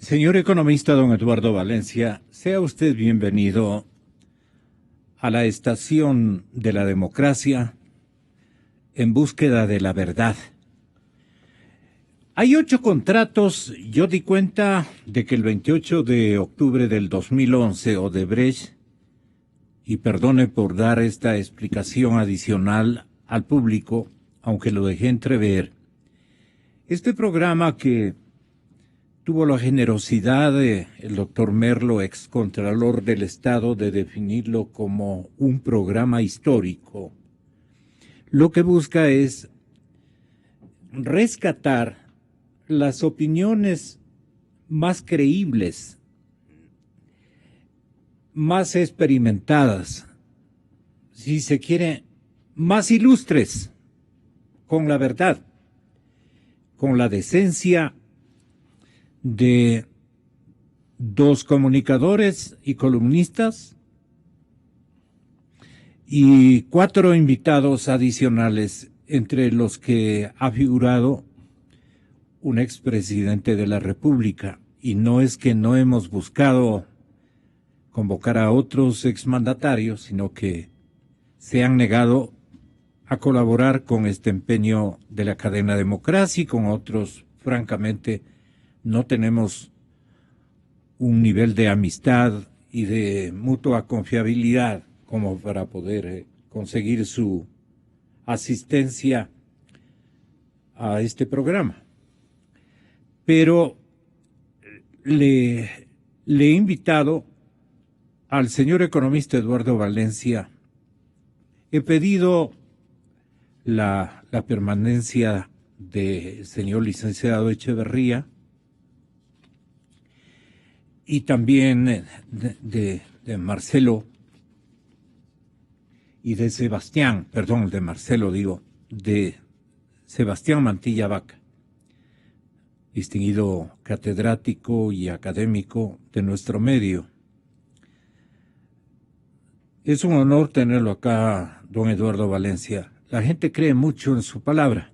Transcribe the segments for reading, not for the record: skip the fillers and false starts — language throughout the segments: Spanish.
Señor economista don Eduardo Valencia, sea usted bienvenido a la estación de la democracia en búsqueda de la verdad. Hay 8 contratos. Yo di cuenta de que el 28 de octubre del 2011 Odebrecht, y perdone por dar esta explicación adicional al público, aunque lo dejé entrever, este programa que tuvo la generosidad del doctor Merlo, excontralor del Estado, de definirlo como un programa histórico, lo que busca es rescatar las opiniones más creíbles, más experimentadas, si se quiere, más ilustres, con la verdad, con la decencia de 2 comunicadores y columnistas y 4 invitados adicionales, entre los que ha figurado un expresidente de la República. Y no es que no hemos buscado convocar a otros exmandatarios, sino que se han negado a colaborar con este empeño de la cadena Democracia, y con otros, francamente, no tenemos un nivel de amistad y de mutua confiabilidad como para poder conseguir su asistencia a este programa. Pero le he invitado al señor economista Eduardo Valencia. He pedido la permanencia del señor licenciado Echeverría y también de Marcelo y de Sebastián, perdón, de Marcelo digo, de Sebastián Mantilla Vaca, distinguido catedrático y académico de nuestro medio. Es un honor tenerlo acá, don Eduardo Valencia. La gente cree mucho en su palabra.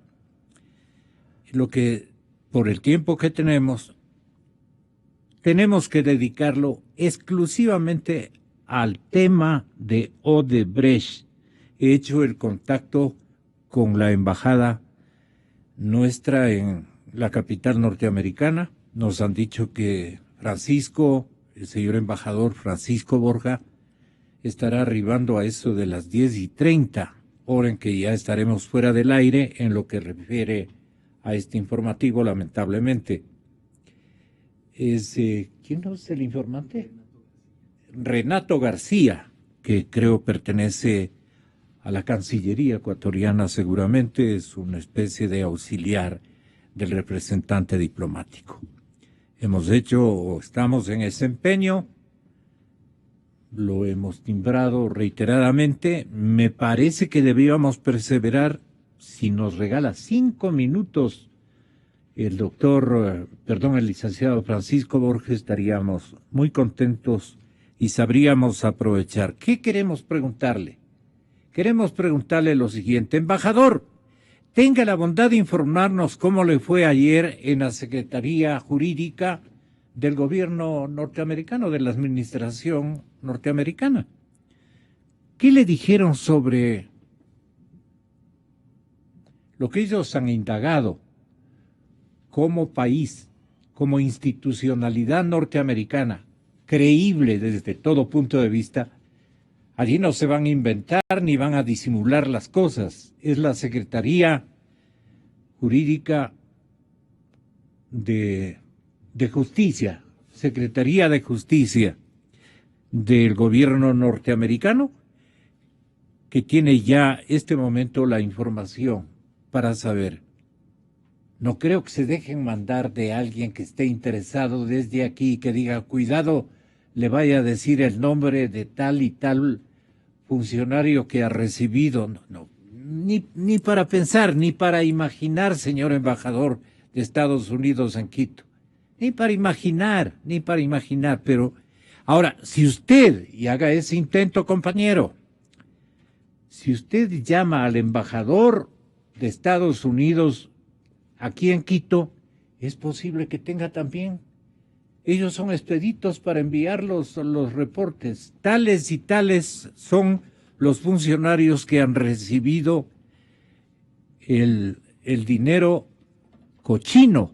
Lo que, por el tiempo que tenemos que dedicarlo exclusivamente al tema de Odebrecht. He hecho el contacto con la embajada nuestra en la capital norteamericana. Nos han dicho que el señor embajador Francisco Borja, estará arribando a eso de las 10:30, hora en que ya estaremos fuera del aire en lo que refiere a este informativo, lamentablemente. ¿Quién es el informante? Renato García, que creo pertenece a la Cancillería ecuatoriana, seguramente es una especie de auxiliar del representante diplomático. Hemos hecho o estamos en ese empeño, lo hemos timbrado reiteradamente. Me parece que debíamos perseverar. Si nos regala 5 minutos el licenciado Francisco Borges, estaríamos muy contentos y sabríamos aprovechar. ¿Qué queremos preguntarle? Queremos preguntarle lo siguiente. Embajador, tenga la bondad de informarnos cómo le fue ayer en la Secretaría Jurídica del gobierno norteamericano, de la administración norteamericana. ¿Qué le dijeron sobre lo que ellos han indagado como país, como institucionalidad norteamericana, creíble desde todo punto de vista? Allí no se van a inventar ni van a disimular las cosas. Es la Secretaría Jurídica de Justicia, Secretaría de Justicia del gobierno norteamericano, que tiene ya este momento la información para saber. No creo que se dejen mandar de alguien que esté interesado desde aquí, que diga, cuidado, le vaya a decir el nombre de tal y tal funcionario que ha recibido. No, ni para pensar, ni para imaginar, señor embajador de Estados Unidos en Quito. Ni para imaginar. Pero ahora, si usted, y haga ese intento, compañero, si usted llama al embajador de Estados Unidos aquí en Quito, es posible que tenga también ellos son expeditos para enviar los reportes. Tales y tales son los funcionarios que han recibido el dinero cochino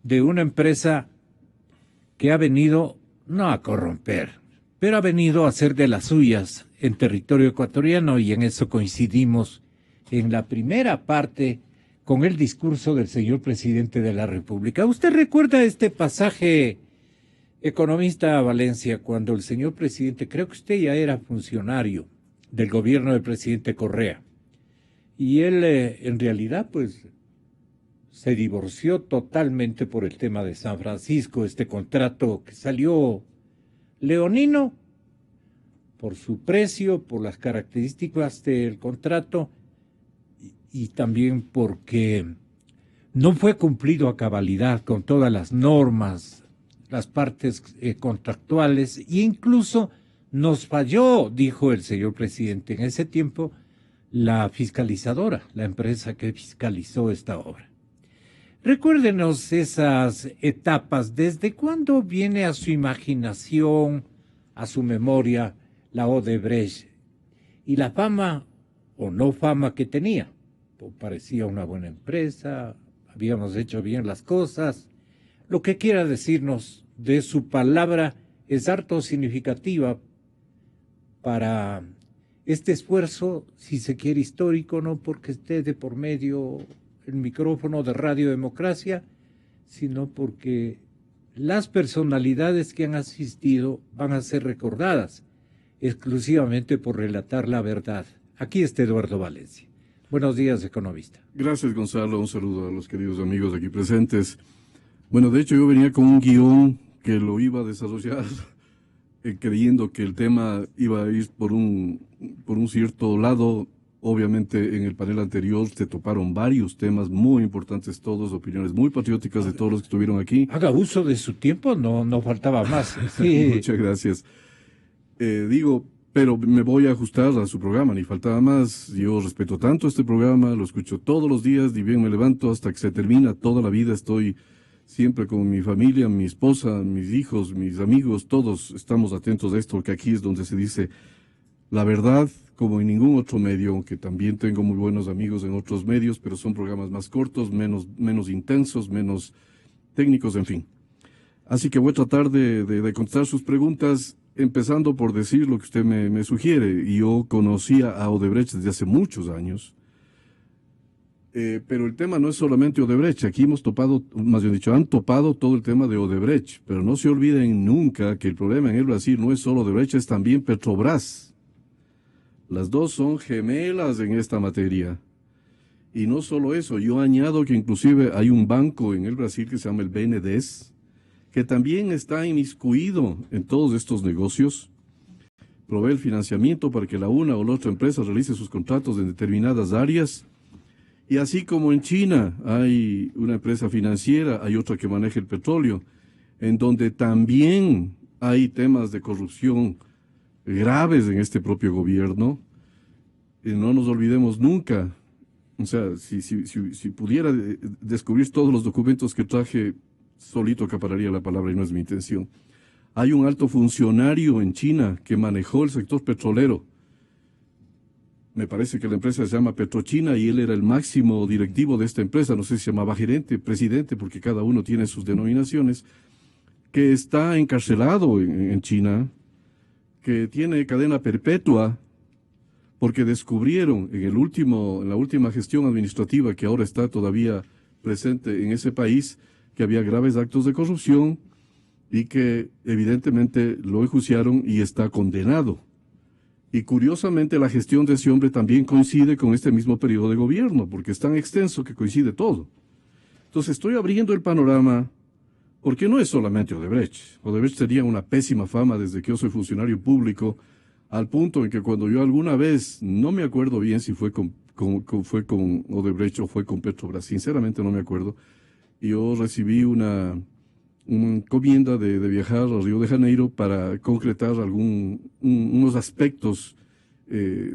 de una empresa que ha venido no a corromper, pero ha venido a hacer de las suyas en territorio ecuatoriano, y en eso coincidimos en la primera parte con el discurso del señor presidente de la República. ¿Usted recuerda este pasaje, economista Valencia, cuando el señor presidente, creo que usted ya era funcionario del gobierno del presidente Correa, y él en realidad pues se divorció totalmente por el tema de San Francisco, este contrato que salió leonino por su precio, por las características del contrato y también porque no fue cumplido a cabalidad con todas las normas, las partes contractuales, e incluso nos falló, dijo el señor presidente, en ese tiempo la fiscalizadora, la empresa que fiscalizó esta obra. Recuérdenos esas etapas, ¿desde cuándo viene a su imaginación, a su memoria, la Odebrecht y la fama o no fama que tenía? Parecía una buena empresa, habíamos hecho bien las cosas. Lo que quiera decirnos de su palabra es harto significativa para este esfuerzo, si se quiere histórico, no porque esté de por medio el micrófono de Radio Democracia, sino porque las personalidades que han asistido van a ser recordadas exclusivamente por relatar la verdad. Aquí está Eduardo Valencia. Buenos días, economista. Gracias, Gonzalo. Un saludo a los queridos amigos aquí presentes. Bueno, de hecho yo venía con un guión que lo iba a desarrollar creyendo que el tema iba a ir por un cierto lado. Obviamente en el panel anterior se toparon varios temas muy importantes, todos opiniones muy patrióticas de todos los que estuvieron aquí. Haga uso de su tiempo, no faltaba más. Sí. Muchas gracias. Pero me voy a ajustar a su programa, ni faltaba más. Yo respeto tanto este programa, lo escucho todos los días, ni bien me levanto hasta que se termina. Toda la vida estoy siempre con mi familia, mi esposa, mis hijos, mis amigos, todos estamos atentos a esto, porque aquí es donde se dice la verdad, como en ningún otro medio, aunque también tengo muy buenos amigos en otros medios, pero son programas más cortos, menos intensos, menos técnicos, en fin. Así que voy a tratar de contestar sus preguntas, empezando por decir lo que usted me sugiere. Yo conocía a Odebrecht desde hace muchos años, pero el tema no es solamente Odebrecht. Aquí hemos topado, más bien dicho, han topado todo el tema de Odebrecht, pero no se olviden nunca que el problema en el Brasil no es solo Odebrecht, es también Petrobras. Las dos son gemelas en esta materia. Y no solo eso, yo añado que inclusive hay un banco en el Brasil que se llama el BNDES, que también está inmiscuido en todos estos negocios, provee el financiamiento para que la una o la otra empresa realice sus contratos en determinadas áreas. Y así como en China hay una empresa financiera, hay otra que maneja el petróleo, en donde también hay temas de corrupción graves en este propio gobierno. No nos olvidemos nunca, o sea, si pudiera descubrir todos los documentos que traje, solito acapararía la palabra y no es mi intención. Hay un alto funcionario en China que manejó el sector petrolero. Me parece que la empresa se llama Petrochina y él era el máximo directivo de esta empresa, no sé si se llamaba gerente, presidente, porque cada uno tiene sus denominaciones, que está encarcelado en China, que tiene cadena perpetua, porque descubrieron en la última gestión administrativa que ahora está todavía presente en ese país, que había graves actos de corrupción y que evidentemente lo enjuiciaron y está condenado. Y curiosamente la gestión de ese hombre también coincide con este mismo periodo de gobierno, porque es tan extenso que coincide todo. Entonces estoy abriendo el panorama, porque no es solamente Odebrecht. Odebrecht tenía una pésima fama desde que yo soy funcionario público, al punto en que cuando yo alguna vez, no me acuerdo bien si fue con Odebrecht o fue con Petrobras, sinceramente no me acuerdo, yo recibí una encomienda de viajar a Río de Janeiro para concretar unos aspectos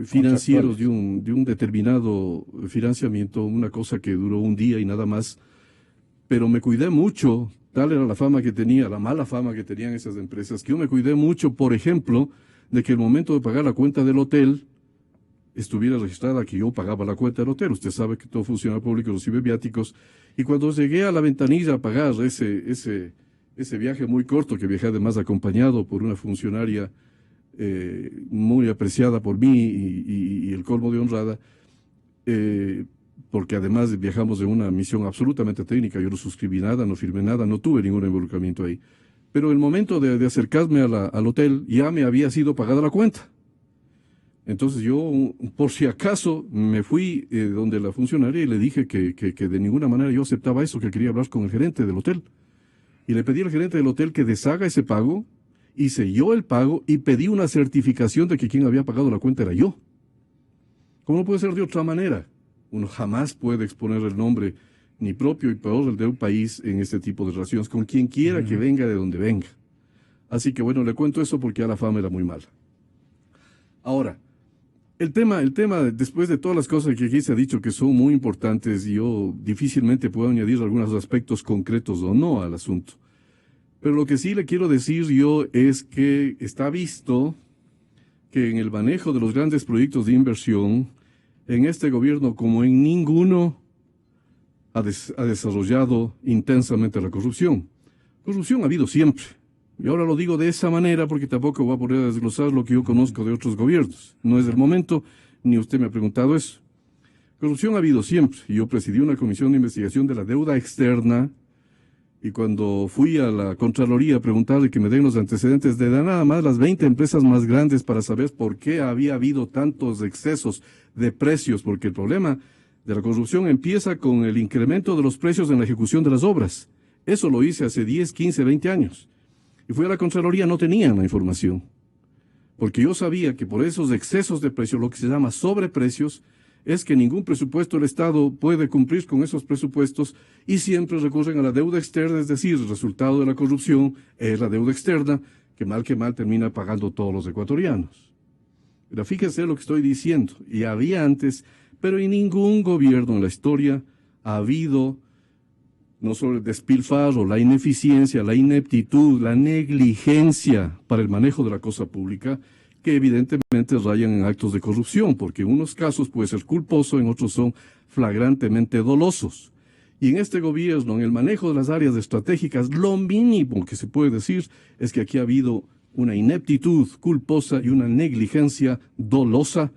financieros de un determinado financiamiento, una cosa que duró un día y nada más, pero me cuidé mucho Tal era la fama que tenía, la mala fama que tenían esas empresas, que yo me cuidé mucho, por ejemplo, de que el momento de pagar la cuenta del hotel estuviera registrada que yo pagaba la cuenta del hotel. Usted sabe que todo funcionario público recibe viáticos. Y cuando llegué a la ventanilla a pagar ese viaje muy corto, que viajé además acompañado por una funcionaria muy apreciada por mí y el colmo de honrada, porque además viajamos en una misión absolutamente técnica, yo no suscribí nada, no firmé nada, no tuve ningún involucramiento ahí. Pero el momento de acercarme al hotel ya me había sido pagada la cuenta. Entonces yo, por si acaso, me fui donde la funcionaria y le dije que de ninguna manera yo aceptaba eso, que quería hablar con el gerente del hotel. Y le pedí al gerente del hotel que deshaga ese pago, hice yo el pago y pedí una certificación de que quien había pagado la cuenta era yo. ¿Cómo no puede ser de otra manera? Uno jamás puede exponer el nombre, ni propio y peor el de un país, en este tipo de relaciones, con quien quiera que venga de donde venga. Así que bueno, le cuento eso porque ya la fama era muy mala. Ahora, el tema, después de todas las cosas que aquí se ha dicho que son muy importantes, yo difícilmente puedo añadir algunos aspectos concretos o no al asunto. Pero lo que sí le quiero decir yo es que está visto que en el manejo de los grandes proyectos de inversión, en este gobierno como en ninguno, ha desarrollado intensamente la corrupción. Corrupción ha habido siempre. Y ahora lo digo de esa manera porque tampoco voy a poder desglosar lo que yo conozco de otros gobiernos. No es el momento, ni usted me ha preguntado eso. Corrupción ha habido siempre. Yo presidí una comisión de investigación de la deuda externa y cuando fui a la Contraloría a preguntarle que me den los antecedentes de nada más las 20 empresas más grandes para saber por qué había habido tantos excesos de precios, porque el problema de la corrupción empieza con el incremento de los precios en la ejecución de las obras. Eso lo hice hace 10, 15, 20 años. Y fui a la Contraloría, no tenían la información. Porque yo sabía que por esos excesos de precios, lo que se llama sobreprecios, es que ningún presupuesto del Estado puede cumplir con esos presupuestos y siempre recurren a la deuda externa, es decir, el resultado de la corrupción es la deuda externa, que mal termina pagando todos los ecuatorianos. Pero fíjese lo que estoy diciendo, y había antes, pero en ningún gobierno en la historia ha habido no solo el despilfarro, la ineficiencia, la ineptitud, la negligencia para el manejo de la cosa pública, que evidentemente rayan en actos de corrupción, porque en unos casos puede ser culposo, en otros son flagrantemente dolosos. Y en este gobierno, en el manejo de las áreas estratégicas, lo mínimo que se puede decir es que aquí ha habido una ineptitud culposa y una negligencia dolosa,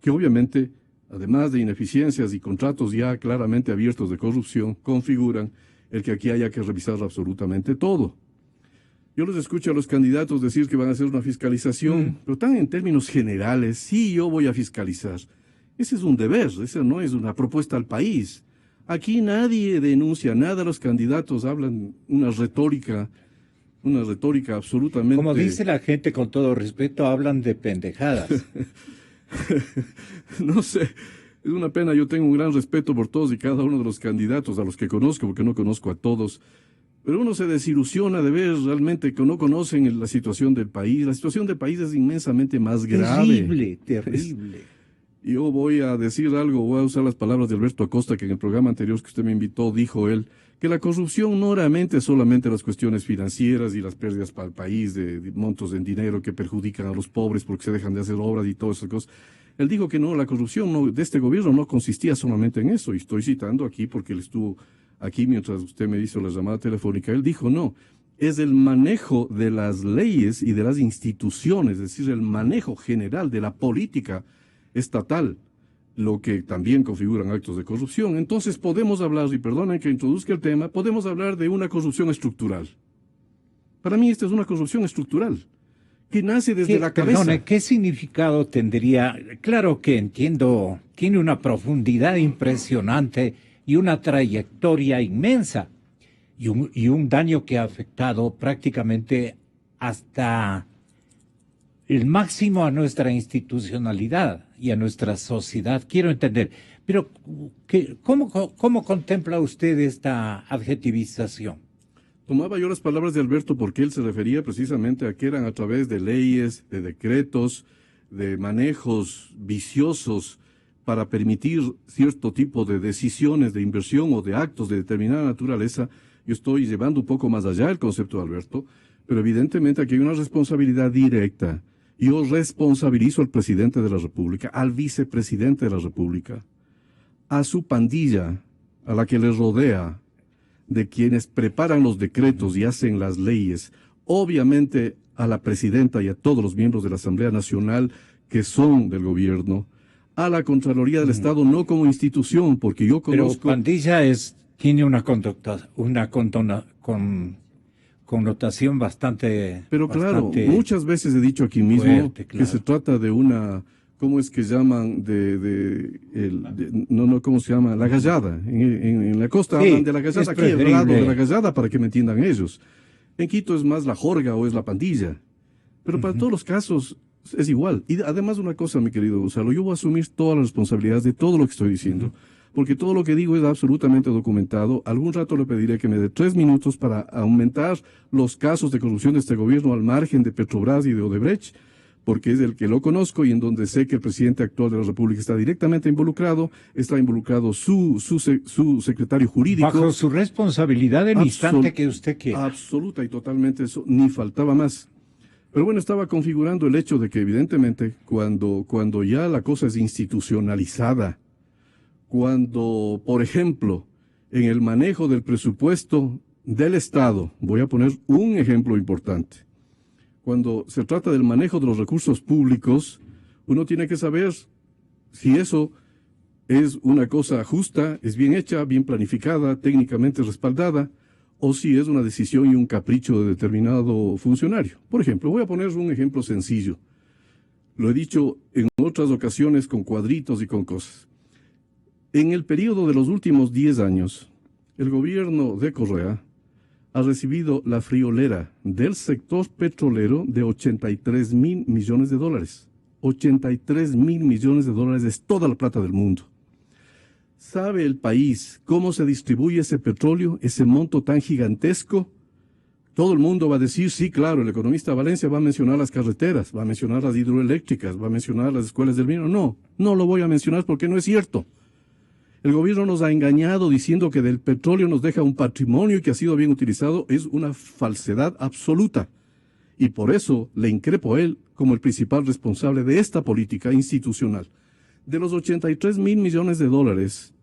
que obviamente, además de ineficiencias y contratos ya claramente abiertos de corrupción, configuran el que aquí haya que revisar absolutamente todo. Yo les escucho a los candidatos decir que van a hacer una fiscalización, pero tan en términos generales, sí, yo voy a fiscalizar. Ese es un deber, esa no es una propuesta al país. Aquí nadie denuncia nada, los candidatos hablan una retórica absolutamente... Como dice la gente, con todo respeto, hablan de pendejadas. No sé, es una pena, yo tengo un gran respeto por todos y cada uno de los candidatos, a los que conozco, porque no conozco a todos, pero uno se desilusiona de ver realmente que no conocen la situación del país. La situación del país es inmensamente más grave. Terrible. Yo voy a decir algo, voy a usar las palabras de Alberto Acosta, que en el programa anterior que usted me invitó, dijo él, que la corrupción no realmente solamente las cuestiones financieras y las pérdidas para el país de montos en dinero que perjudican a los pobres porque se dejan de hacer obras y todas esas cosas. Él dijo que no, la corrupción de este gobierno no consistía solamente en eso, y estoy citando aquí porque él estuvo aquí mientras usted me hizo la llamada telefónica. Él dijo no, es el manejo de las leyes y de las instituciones, es decir, el manejo general de la política estatal, lo que también configuran actos de corrupción. Entonces podemos hablar, y perdonen que introduzca el tema, podemos hablar de una corrupción estructural. Para mí esta es una corrupción estructural, que nace desde la cabeza. Perdone, ¿qué significado tendría? Claro que entiendo, tiene una profundidad impresionante y una trayectoria inmensa, y un daño que ha afectado prácticamente hasta el máximo a nuestra institucionalidad y a nuestra sociedad. Quiero entender, pero ¿cómo contempla usted esta adjetivización? Tomaba yo las palabras de Alberto porque él se refería precisamente a que eran a través de leyes, de decretos, de manejos viciosos para permitir cierto tipo de decisiones de inversión o de actos de determinada naturaleza, Yo estoy llevando un poco más allá el concepto de Alberto, pero evidentemente aquí hay una responsabilidad directa. Yo responsabilizo al presidente de la República, al vicepresidente de la República, a su pandilla, a la que le rodea, de quienes preparan los decretos y hacen las leyes, obviamente a la presidenta y a todos los miembros de la Asamblea Nacional que son del gobierno, a la Contraloría del Estado, no como institución, porque yo conozco... Pero pandilla tiene una connotación bastante... Pero claro, bastante muchas veces he dicho aquí mismo fuerte, que se trata de una... ¿Cómo es que llaman? ¿Cómo se llama? La gallada. En la costa Sí, hablan de la gallada, es aquí he hablado preferible. de la gallada para que me entiendan ellos. En Quito es más la jorga o es la pandilla. Pero para todos los casos es igual. Y además una cosa, mi querido Gonzalo, yo voy a asumir todas las responsabilidades de todo lo que estoy diciendo. Porque todo lo que digo es absolutamente documentado. Algún rato le pediré que me dé 3 minutos para aumentar los casos de corrupción de este gobierno al margen de Petrobras y de Odebrecht, porque es el que lo conozco y en donde sé que el presidente actual de la República está directamente involucrado, está involucrado su secretario jurídico. Bajo su responsabilidad el instante que usted quiera. Absoluta y totalmente eso, ni faltaba más. Pero bueno, estaba configurando el hecho de que evidentemente cuando ya la cosa es institucionalizada, cuando, por ejemplo, en el manejo del presupuesto del Estado, voy a poner un ejemplo importante, cuando se trata del manejo de los recursos públicos, uno tiene que saber si eso es una cosa justa, es bien hecha, bien planificada, técnicamente respaldada, o si es una decisión y un capricho de determinado funcionario. Por ejemplo, voy a poner un ejemplo sencillo. Lo he dicho en otras ocasiones con cuadritos y con cosas. En el periodo de los últimos 10 años, el gobierno de Correa ha recibido la friolera del sector petrolero de 83.000 millones de dólares. 83.000 millones de dólares es toda la plata del mundo. ¿Sabe el país cómo se distribuye ese petróleo, ese monto tan gigantesco? Todo el mundo va a decir, sí, claro, el economista Valencia va a mencionar las carreteras, va a mencionar las hidroeléctricas, va a mencionar las escuelas del vino. No, no lo voy a mencionar porque no es cierto. El gobierno nos ha engañado diciendo que del petróleo nos deja un patrimonio y que ha sido bien utilizado. Es una falsedad absoluta. Y por eso le increpo a él como el principal responsable de esta política institucional. De los 83.000 millones de dólares,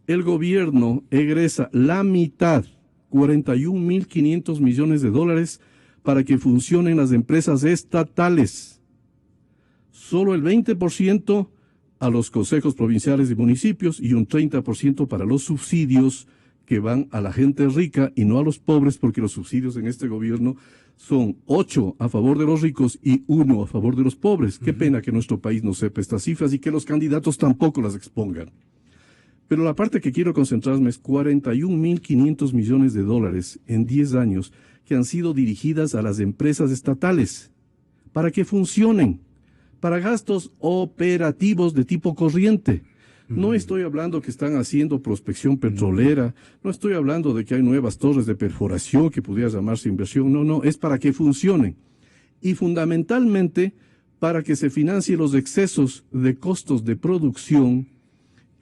el gobierno egresa la mitad, 41.500 millones de dólares, para que funcionen las empresas estatales. Solo el 20% a los consejos provinciales y municipios y un 30% para los subsidios que van a la gente rica y no a los pobres, porque los subsidios en este gobierno son 8 a favor de los ricos y 1 a favor de los pobres. Qué pena que nuestro país no sepa estas cifras y que los candidatos tampoco las expongan. Pero la parte que quiero concentrarme es 41.500 millones de dólares en 10 años que han sido dirigidas a las empresas estatales para que funcionen, para gastos operativos de tipo corriente. No estoy hablando que están haciendo prospección petrolera, no estoy hablando de que hay nuevas torres de perforación que pudiera llamarse inversión, no, es para que funcionen. Y fundamentalmente para que se financien los excesos de costos de producción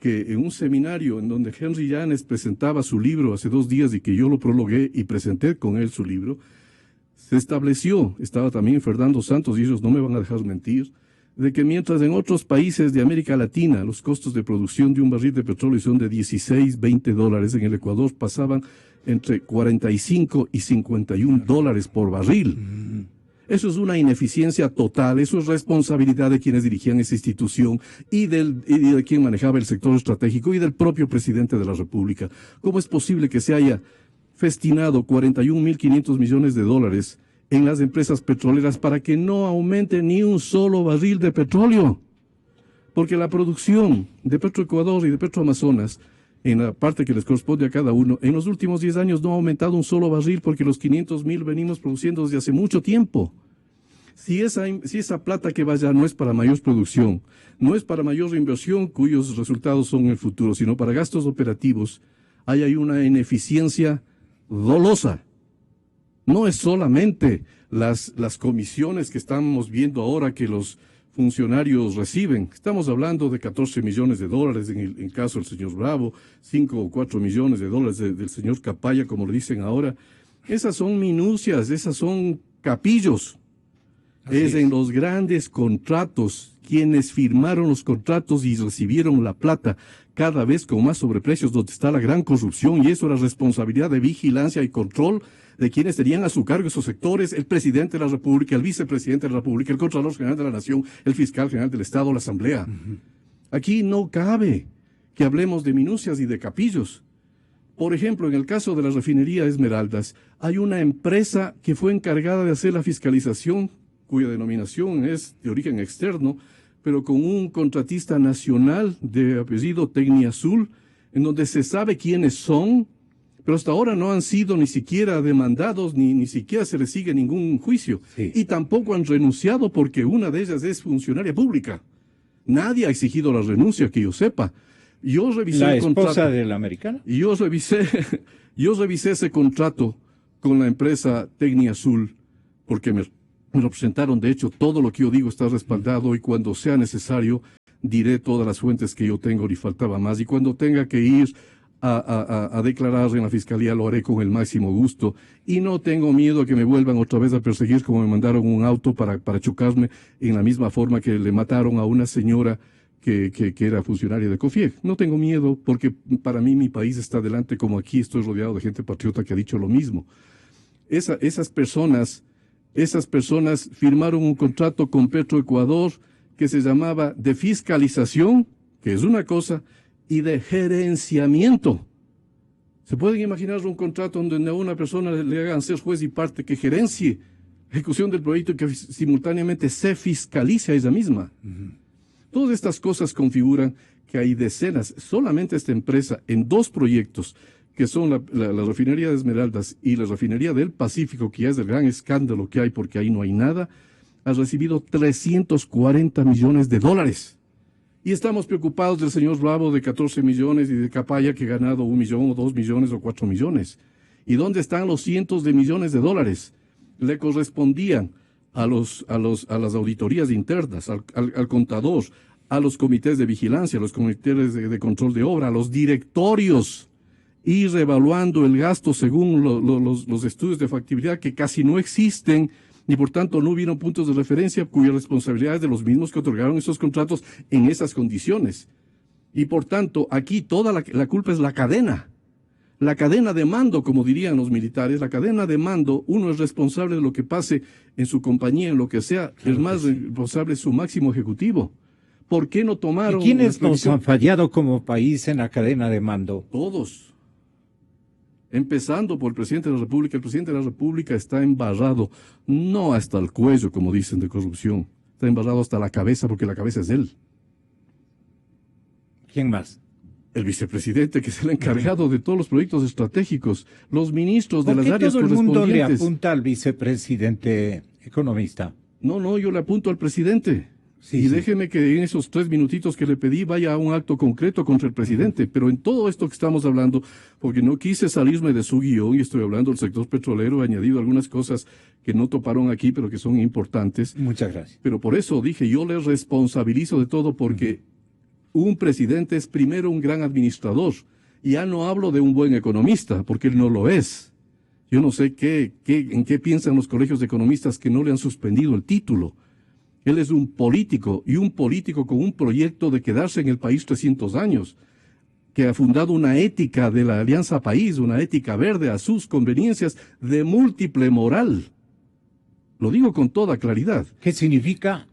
que en un seminario en donde Henry Llanes presentaba su libro hace 2 días y que yo lo prologué y presenté con él su libro, se estableció, estaba también Fernando Santos y ellos no me van a dejar mentir, de que mientras en otros países de América Latina los costos de producción de un barril de petróleo son de 16, 20 dólares, en el Ecuador pasaban entre 45 y 51 dólares por barril. Eso es una ineficiencia total, eso es responsabilidad de quienes dirigían esa institución y de quien manejaba el sector estratégico y del propio presidente de la República. ¿Cómo es posible que se haya festinado 41.500 millones de dólares en las empresas petroleras para que no aumente ni un solo barril de petróleo? Porque la producción de Petroecuador y de Petroamazonas, en la parte que les corresponde a cada uno, en los últimos 10 años no ha aumentado un solo barril porque los 500.000 venimos produciendo desde hace mucho tiempo. Si esa plata que vaya no es para mayor producción, no es para mayor inversión cuyos resultados son en el futuro, sino para gastos operativos, hay ahí una ineficiencia dolosa. No es solamente las comisiones que estamos viendo ahora que los funcionarios reciben. Estamos hablando de 14 millones de dólares en el caso del señor Bravo, 5 o 4 millones de dólares del señor Capaya, como le dicen ahora. Esas son minucias, esas son capillos. Es en los grandes contratos, quienes firmaron los contratos y recibieron la plata cada vez con más sobreprecios, donde está la gran corrupción, y eso era responsabilidad de vigilancia y control de quienes tenían a su cargo esos sectores: el presidente de la República, el vicepresidente de la República, el Contralor General de la Nación, el Fiscal General del Estado, la Asamblea. Aquí no cabe que hablemos de minucias y de capillos. Por ejemplo, en el caso de la refinería Esmeraldas, hay una empresa que fue encargada de hacer la fiscalización, cuya denominación es de origen externo, pero con un contratista nacional de apellido Tecniazul, en donde se sabe quiénes son, pero hasta ahora no han sido ni siquiera demandados, ni siquiera se les sigue ningún juicio. Sí. Y tampoco han renunciado, porque una de ellas es funcionaria pública. Nadie ha exigido la renuncia, que yo sepa. Yo revisé ¿La el contrato. esposa del americano? Y yo revisé ese contrato con la empresa Tecniazul, porque me lo presentaron. De hecho, todo lo que yo digo está respaldado, y cuando sea necesario diré todas las fuentes que yo tengo, ni faltaba más. Y cuando tenga que ir a declarar en la fiscalía, lo haré con el máximo gusto. Y no tengo miedo a que me vuelvan otra vez a perseguir, como me mandaron un auto para chocarme, en la misma forma que le mataron a una señora que era funcionaria de COFIEG. No tengo miedo, porque para mí mi país está adelante. Como aquí estoy rodeado de gente patriota que ha dicho lo mismo. Esas personas firmaron un contrato con Petroecuador que se llamaba de fiscalización, que es una cosa, y de gerenciamiento. ¿Se pueden imaginar un contrato donde a una persona le hagan ser juez y parte, que gerencie la ejecución del proyecto y que simultáneamente se fiscalice a ella misma? Todas estas cosas configuran que hay decenas. Solamente esta empresa, en 2 proyectos, que son la refinería de Esmeraldas y la refinería del Pacífico, que ya es el gran escándalo que hay, porque ahí no hay nada, ha recibido 340 millones de dólares. Y estamos preocupados del señor Bravo de 14 millones y de Capaya, que ha ganado 1 millón o 2 millones o 4 millones. ¿Y dónde están los cientos de millones de dólares? Le correspondían a las auditorías internas, al contador, a los comités de vigilancia, a los comités de control de obra, a los directorios, ir reevaluando el gasto según los estudios de factibilidad, que casi no existen, y por tanto no hubieron puntos de referencia, cuya responsabilidad es de los mismos que otorgaron esos contratos en esas condiciones. Y por tanto, aquí toda la culpa es la cadena de mando, como dirían los militares. La cadena de mando, uno es responsable de lo que pase en su compañía, en lo que sea. Claro, el más responsable es su máximo ejecutivo. ¿Por qué no tomaron? ¿Y quiénes nos han fallado como país en la cadena de mando? Todos. Empezando por el presidente de la República. El presidente de la República está embarrado, no hasta el cuello, como dicen, de corrupción. Está embarrado hasta la cabeza, porque la cabeza es él. ¿Quién más? El vicepresidente, que es el encargado de todos los proyectos estratégicos. Los ministros de las áreas correspondientes. ¿Por qué todo el mundo le apunta al vicepresidente economista? No, yo le apunto al presidente. Sí, y déjeme que en esos 3 minutitos que le pedí vaya a un acto concreto contra el presidente. Pero en todo esto que estamos hablando, porque no quise salirme de su guión, y estoy hablando del sector petrolero, he añadido algunas cosas que no toparon aquí, pero que son importantes. Muchas gracias. Pero por eso dije, yo le responsabilizo de todo, porque un presidente es primero un gran administrador. Y ya no hablo de un buen economista, porque él no lo es. Yo no sé en qué piensan los colegios de economistas que no le han suspendido el título. Él es un político, y un político con un proyecto de quedarse en el país 300 años, que ha fundado una ética de la Alianza País, una ética verde a sus conveniencias, de múltiple moral. Lo digo con toda claridad. ¿Qué significa?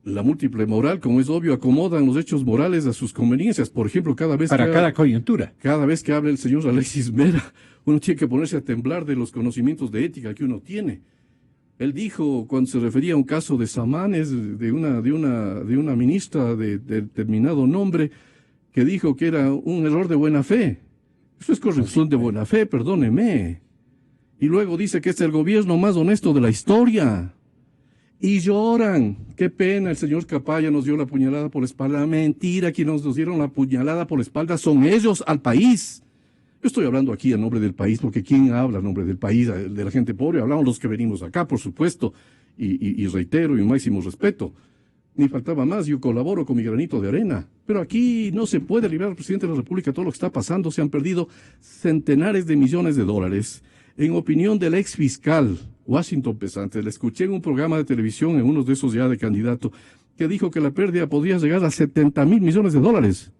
La múltiple moral, como es obvio, acomodan los hechos morales a sus conveniencias. Por ejemplo, cada coyuntura. Cada vez que habla el señor Alexis Mera, uno tiene que ponerse a temblar de los conocimientos de ética que uno tiene. Él dijo, cuando se refería a un caso de Samanes, de una ministra de determinado nombre, que dijo que era un error de buena fe. Eso es corrupción de buena fe, perdóneme. Y luego dice que es el gobierno más honesto de la historia. Y lloran. Qué pena, el señor Capaya nos dio la puñalada por la espalda. Mentira, quienes nos dieron la puñalada por la espalda son ellos al país. Yo estoy hablando aquí a nombre del país, porque ¿quién habla a nombre del país, de la gente pobre? Hablamos los que venimos acá, por supuesto, y reitero, y un máximo respeto. Ni faltaba más, yo colaboro con mi granito de arena. Pero aquí no se puede librar al presidente de la República todo lo que está pasando. Se han perdido centenares de millones de dólares. En opinión del ex fiscal Washington Pesante, le escuché en un programa de televisión, en uno de esos ya de candidato, que dijo que la pérdida podría llegar a 70.000 millones de dólares.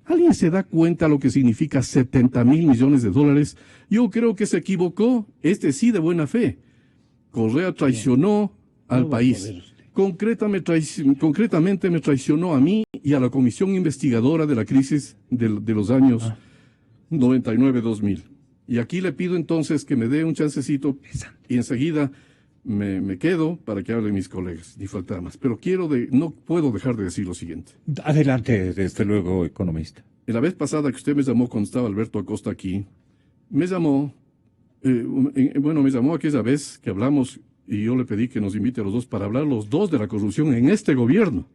¿Alguien se da cuenta lo que significa 70.000 millones de dólares? Yo creo que se equivocó, sí de buena fe. Correa traicionó al país. Concretamente me traicionó a mí y a la comisión investigadora de la crisis de los años 99-2000. Y aquí le pido entonces que me dé un chancecito y enseguida me quedo para que hablen mis colegas, ni falta más. Pero no puedo dejar de decir lo siguiente. Adelante, desde luego, economista. La vez pasada que usted me llamó cuando estaba Alberto Acosta aquí, me llamó aquella vez que hablamos y yo le pedí que nos invite a los dos para hablar los dos de la corrupción en este gobierno.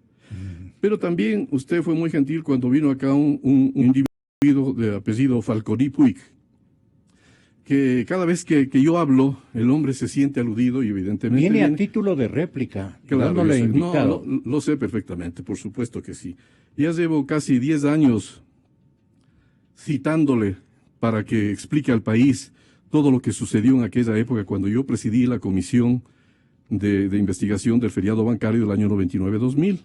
Pero también usted fue muy gentil cuando vino acá un individuo de apellido Falconi Puig, que cada vez que yo hablo, el hombre se siente aludido y evidentemente... Viene a título de réplica. Claro, no le he invitado. Lo sé perfectamente, por supuesto que sí. Ya llevo casi 10 años citándole para que explique al país todo lo que sucedió en aquella época cuando yo presidí la comisión de investigación del feriado bancario del año 99-2000,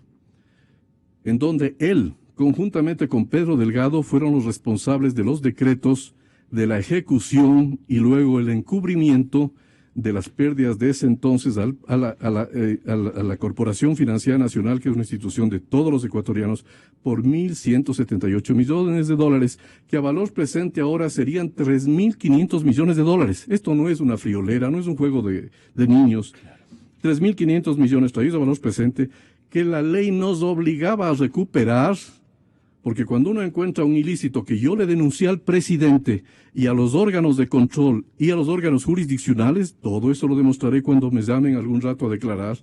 en donde él, conjuntamente con Pedro Delgado, fueron los responsables de los decretos de la ejecución y luego el encubrimiento de las pérdidas de ese entonces a la Corporación Financiera Nacional, que es una institución de todos los ecuatorianos, por 1.178 millones de dólares, que a valor presente ahora serían 3.500 millones de dólares. Esto no es una friolera, no es un juego de niños. 3.500 millones traídos a valor presente, que la ley nos obligaba a recuperar, porque cuando uno encuentra un ilícito que yo le denuncié al presidente y a los órganos de control y a los órganos jurisdiccionales, todo eso lo demostraré cuando me llamen algún rato a declarar,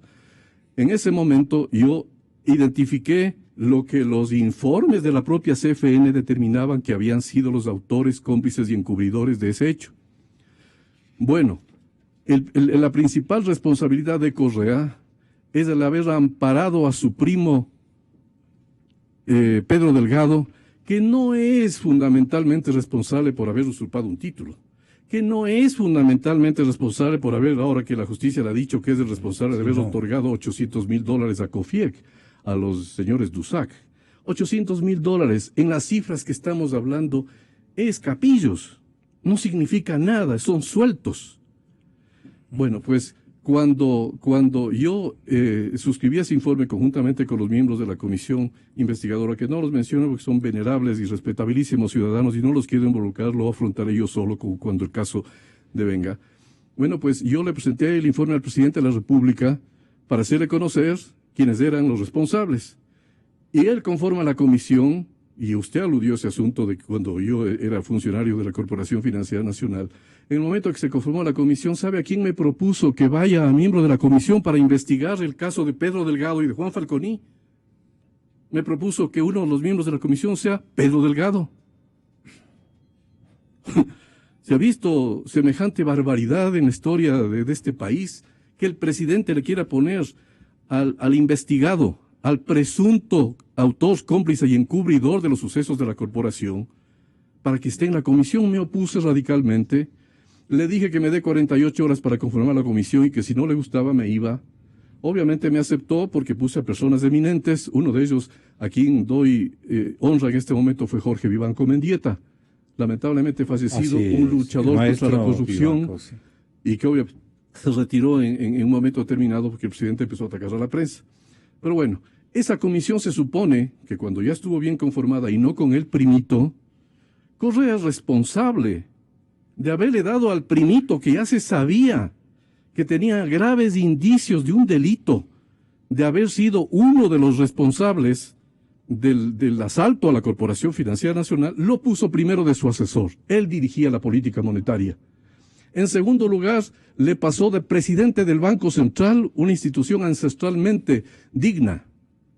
en ese momento yo identifiqué lo que los informes de la propia CFN determinaban que habían sido los autores, cómplices y encubridores de ese hecho. Bueno, la principal responsabilidad de Correa es el haber amparado a su primo Pedro Delgado, que no es fundamentalmente responsable por haber usurpado un título, que no es fundamentalmente responsable por haber, ahora que la justicia le ha dicho que es el responsable de haber otorgado $800.000 a COFIEC, a los señores Dusac. $800.000 en las cifras que estamos hablando es capillos, no significa nada, son sueltos. Bueno, pues cuando yo suscribí ese informe conjuntamente con los miembros de la comisión investigadora, que no los menciono porque son venerables y respetabilísimos ciudadanos y no los quiero involucrar, lo afrontaré yo solo cuando el caso devenga. Bueno, pues yo le presenté el informe al presidente de la República para hacerle conocer quiénes eran los responsables. Y él conforma la comisión, y usted aludió a ese asunto de cuando yo era funcionario de la Corporación Financiera Nacional. En el momento que se conformó la comisión, ¿sabe a quién me propuso que vaya a miembro de la comisión para investigar el caso de Pedro Delgado y de Juan Falconi? Me propuso que uno de los miembros de la comisión sea Pedro Delgado. ¿Se ha visto semejante barbaridad en la historia de este país? Que el presidente le quiera poner al investigado, al presunto autor, cómplice y encubridor de los sucesos de la corporación, para que esté en la comisión. Me opuse radicalmente. Le dije que me dé 48 horas para conformar la comisión y que si no le gustaba me iba. Obviamente me aceptó porque puse a personas eminentes. Uno de ellos, a quien doy honra en este momento, fue Jorge Vivanco Mendieta, lamentablemente fallecido, un luchador contra la corrupción, Vivanco, sí. Y que obviamente se retiró en un momento determinado porque el presidente empezó a atacar a la prensa. Pero bueno, esa comisión se supone que cuando ya estuvo bien conformada y no con el primito, Correa es responsable de haberle dado al primito, que ya se sabía que tenía graves indicios de un delito, de haber sido uno de los responsables del asalto a la Corporación Financiera Nacional, lo puso primero de su asesor. Él dirigía la política monetaria. En segundo lugar, le pasó de presidente del Banco Central, una institución ancestralmente digna,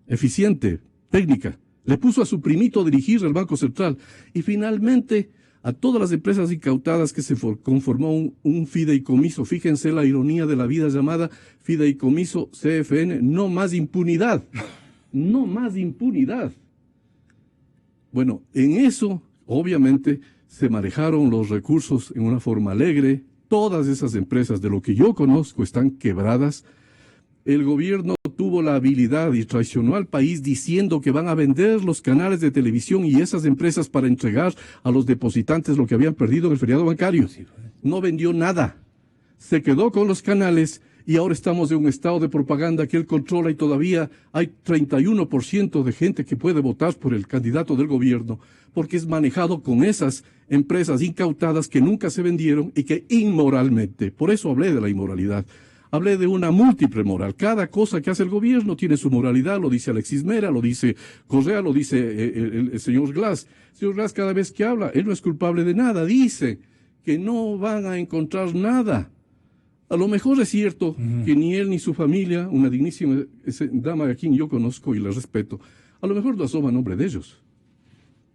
eficiente, técnica. Le puso a su primito a dirigir el Banco Central. Y finalmente, a todas las empresas incautadas que se conformó un fideicomiso. Fíjense la ironía de la vida llamada fideicomiso CFN. No más impunidad. No más impunidad. Bueno, en eso, obviamente, se manejaron los recursos en una forma alegre. Todas esas empresas, de lo que yo conozco, están quebradas. El gobierno tuvo la habilidad y traicionó al país diciendo que van a vender los canales de televisión y esas empresas para entregar a los depositantes lo que habían perdido en el feriado bancario. No vendió nada. Se quedó con los canales y ahora estamos en un estado de propaganda que él controla y todavía hay 31% de gente que puede votar por el candidato del gobierno porque es manejado con esas empresas incautadas que nunca se vendieron y que inmoralmente, por eso hablé de la inmoralidad, hablé de una múltiple moral. Cada cosa que hace el gobierno tiene su moralidad, lo dice Alexis Mera, lo dice Correa, lo dice el señor Glass. El señor Glass cada vez que habla, él no es culpable de nada, dice que no van a encontrar nada. A lo mejor es cierto que ni él ni su familia, una dignísima dama a quien yo conozco y la respeto, a lo mejor no asoma nombre de ellos.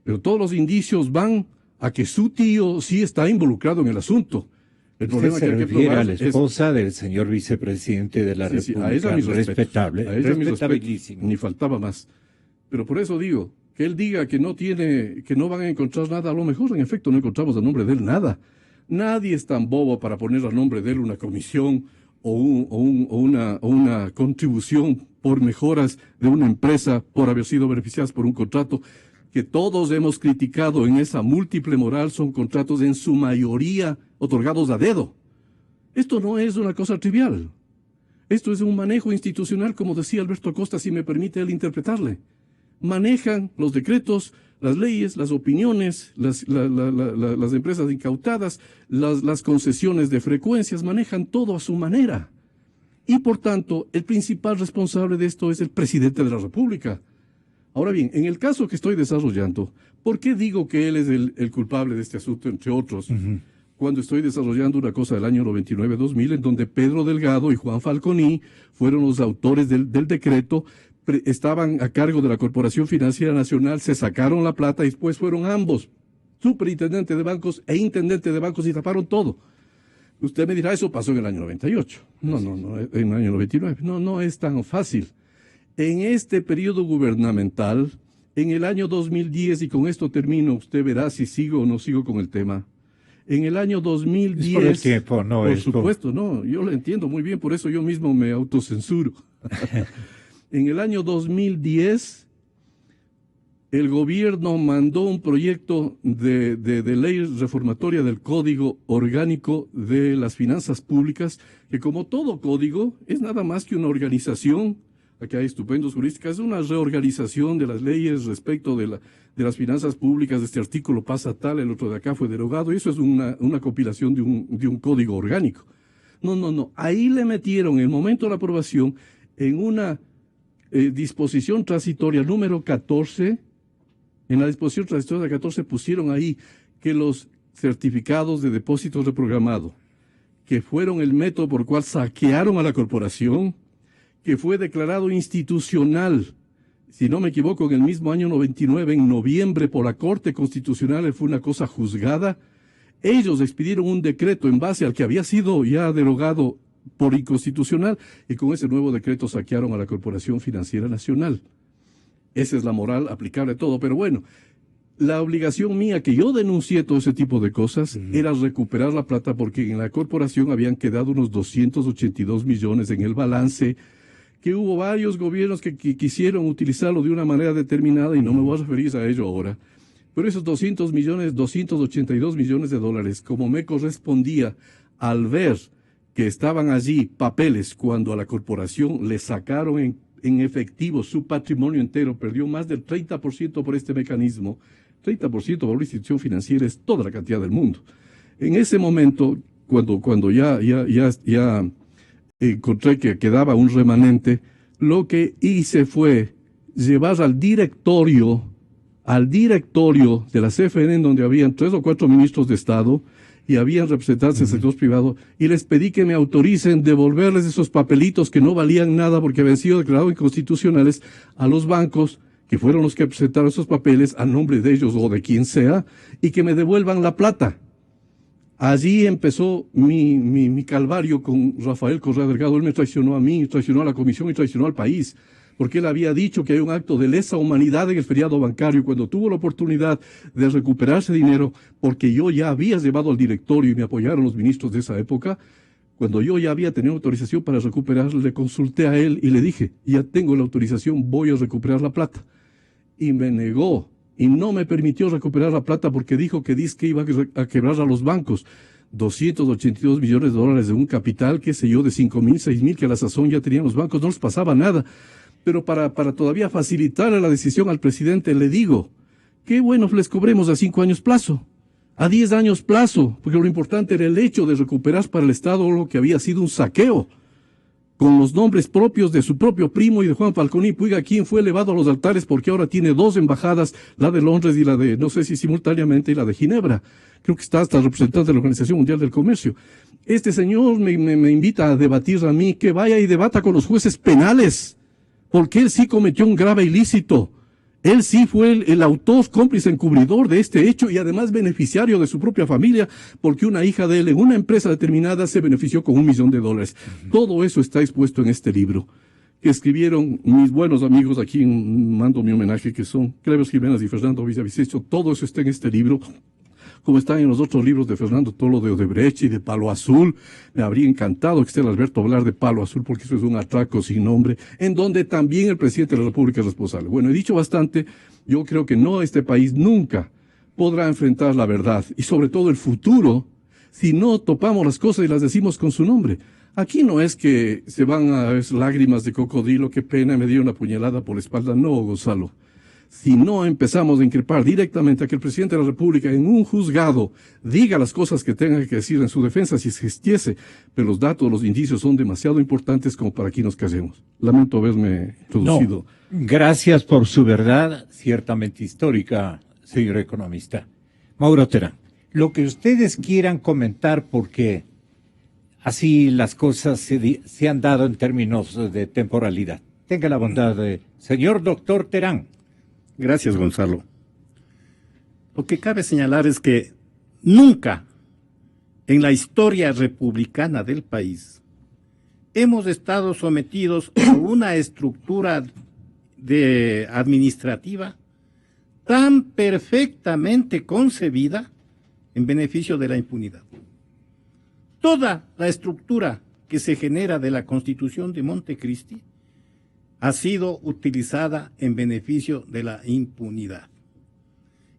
Pero todos los indicios van a que su tío sí está involucrado en el asunto. El problema se que hay que refiere probar a la esposa del señor vicepresidente de la República. A ella mis respetable, a ella mis respetabilísimo. Ni faltaba más. Pero por eso digo, que él diga que no van a encontrar nada, a lo mejor en efecto no encontramos a nombre de él nada. Nadie es tan bobo para poner a nombre de él una comisión o una contribución por mejoras de una empresa por haber sido beneficiadas por un contrato que todos hemos criticado en esa múltiple moral. Son contratos en su mayoría otorgados a dedo. Esto no es una cosa trivial. Esto es un manejo institucional, como decía Alberto Acosta, si me permite él interpretarle. Manejan los decretos, las leyes, las opiniones, las empresas incautadas, las concesiones de frecuencias, manejan todo a su manera. Y por tanto, el principal responsable de esto es el presidente de la República. Ahora bien, en el caso que estoy desarrollando, ¿por qué digo que él es el culpable de este asunto, entre otros? Cuando estoy desarrollando una cosa del año 99-2000, en donde Pedro Delgado y Juan Falconi fueron los autores del decreto, estaban a cargo de la Corporación Financiera Nacional, se sacaron la plata y después fueron ambos, superintendente de bancos e intendente de bancos, y taparon todo. Usted me dirá, eso pasó en el año 98. No, en el año 99. No es tan fácil. En este periodo gubernamental, en el año 2010, y con esto termino, usted verá si sigo o no sigo con el tema. En el año 2010... Es por el tiempo, no por supuesto, no, yo lo entiendo muy bien, por eso yo mismo me autocensuro. En el año 2010, el gobierno mandó un proyecto de ley reformatoria del Código Orgánico de las Finanzas Públicas, que como todo código, es nada más que una organización. Aquí hay estupendos jurísticos, es una reorganización de las leyes respecto de las finanzas públicas. Este artículo pasa tal, el otro de acá fue derogado, y eso es una compilación de un código orgánico. No, ahí le metieron, en el momento de la aprobación, en una disposición transitoria número 14, en la disposición transitoria 14 pusieron ahí que los certificados de depósito reprogramado, que fueron el método por el cual saquearon a la corporación, que fue declarado institucional, si no me equivoco, en el mismo año 99, en noviembre, por la Corte Constitucional, fue una cosa juzgada. Ellos expidieron un decreto en base al que había sido ya derogado por inconstitucional, y con ese nuevo decreto saquearon a la Corporación Financiera Nacional. Esa es la moral aplicable a todo, pero bueno, la obligación mía, que yo denuncié todo ese tipo de cosas, era recuperar la plata, porque en la corporación habían quedado unos 282 millones en el balance, que hubo varios gobiernos que quisieron utilizarlo de una manera determinada, y no me voy a referir a ello ahora. Pero esos 282 millones de dólares, como me correspondía al ver que estaban allí papeles, cuando a la corporación le sacaron en efectivo su patrimonio entero, perdió más del 30% por este mecanismo. 30% por una institución financiera es toda la cantidad del mundo. En ese momento, cuando ya encontré que quedaba un remanente, lo que hice fue llevar al directorio de la CFN, en donde habían 3 o 4 ministros de Estado y habían representantes del sector privado, y les pedí que me autoricen devolverles esos papelitos que no valían nada porque habían sido declarados inconstitucionales a los bancos, que fueron los que presentaron esos papeles a nombre de ellos o de quien sea, y que me devuelvan la plata. Allí empezó mi calvario con Rafael Correa Delgado. Él me traicionó a mí, traicionó a la comisión y traicionó al país, porque él había dicho que hay un acto de lesa humanidad en el feriado bancario cuando tuvo la oportunidad de recuperarse dinero, porque yo ya había llevado al directorio y me apoyaron los ministros de esa época. Cuando yo ya había tenido autorización para recuperar, le consulté a él y le dije, ya tengo la autorización, voy a recuperar la plata. Y me negó. Y no me permitió recuperar la plata porque dijo que iba a quebrar a los bancos. 282 millones de dólares de un capital, qué sé yo, de 5.000, 6.000 que a la sazón ya tenían los bancos, no les pasaba nada. Pero para todavía facilitarle la decisión al presidente, le digo, qué bueno les cobremos a 5 años plazo, a 10 años plazo, porque lo importante era el hecho de recuperar para el Estado lo que había sido un saqueo, con los nombres propios de su propio primo y de Juan Falcón y Puiga, quien fue elevado a los altares porque ahora tiene 2 embajadas, la de Londres y la de, no sé si simultáneamente, y la de Ginebra. Creo que está hasta representante de la Organización Mundial del Comercio. Este señor me invita a debatir a mí, que vaya y debata con los jueces penales, porque él sí cometió un grave ilícito. Él sí fue el autor, cómplice, encubridor de este hecho y además beneficiario de su propia familia, porque una hija de él en una empresa determinada se benefició con $1 millón. Todo eso está expuesto en este libro, que escribieron mis buenos amigos, a quien mando mi homenaje, que son Cleves Jiménez y Fernando Villavicencio. Todo eso está en este libro, como están en los otros libros de Fernando Tolo, de Odebrecht y de Palo Azul. Me habría encantado que esté el Alberto hablar de Palo Azul, porque eso es un atraco sin nombre, en donde también el presidente de la República es responsable. Bueno, he dicho bastante. Yo creo que este país nunca podrá enfrentar la verdad, y sobre todo el futuro, si no topamos las cosas y las decimos con su nombre. Aquí no es que se van a ver lágrimas de cocodrilo, qué pena, me dio una puñalada por la espalda. No, Gonzalo. Si no empezamos a increpar directamente a que el presidente de la República en un juzgado diga las cosas que tenga que decir en su defensa si existiese, pero los datos, los indicios son demasiado importantes como para que nos callemos. Lamento haberme introducido. No, gracias por su verdad, ciertamente histórica, señor economista. Mauro Terán, lo que ustedes quieran comentar, porque así las cosas se han dado en términos de temporalidad. Tenga la bondad de... Señor doctor Terán. Gracias, Gonzalo. Lo que cabe señalar es que nunca en la historia republicana del país hemos estado sometidos a una estructura administrativa tan perfectamente concebida en beneficio de la impunidad. Toda la estructura que se genera de la Constitución de Montecristi ha sido utilizada en beneficio de la impunidad.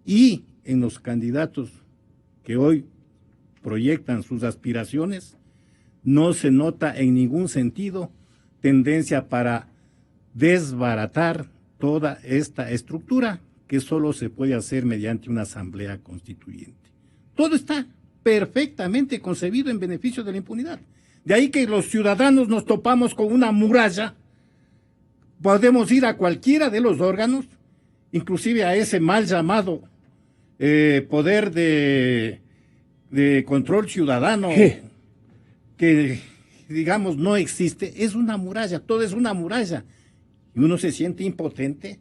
Y en los candidatos que hoy proyectan sus aspiraciones, no se nota en ningún sentido tendencia para desbaratar toda esta estructura, que solo se puede hacer mediante una asamblea constituyente. Todo está perfectamente concebido en beneficio de la impunidad. De ahí que los ciudadanos nos topamos con una muralla. Podemos ir a cualquiera de los órganos, inclusive a ese mal llamado poder de control ciudadano, que digamos no existe. Es una muralla, todo es una muralla. Y uno se siente impotente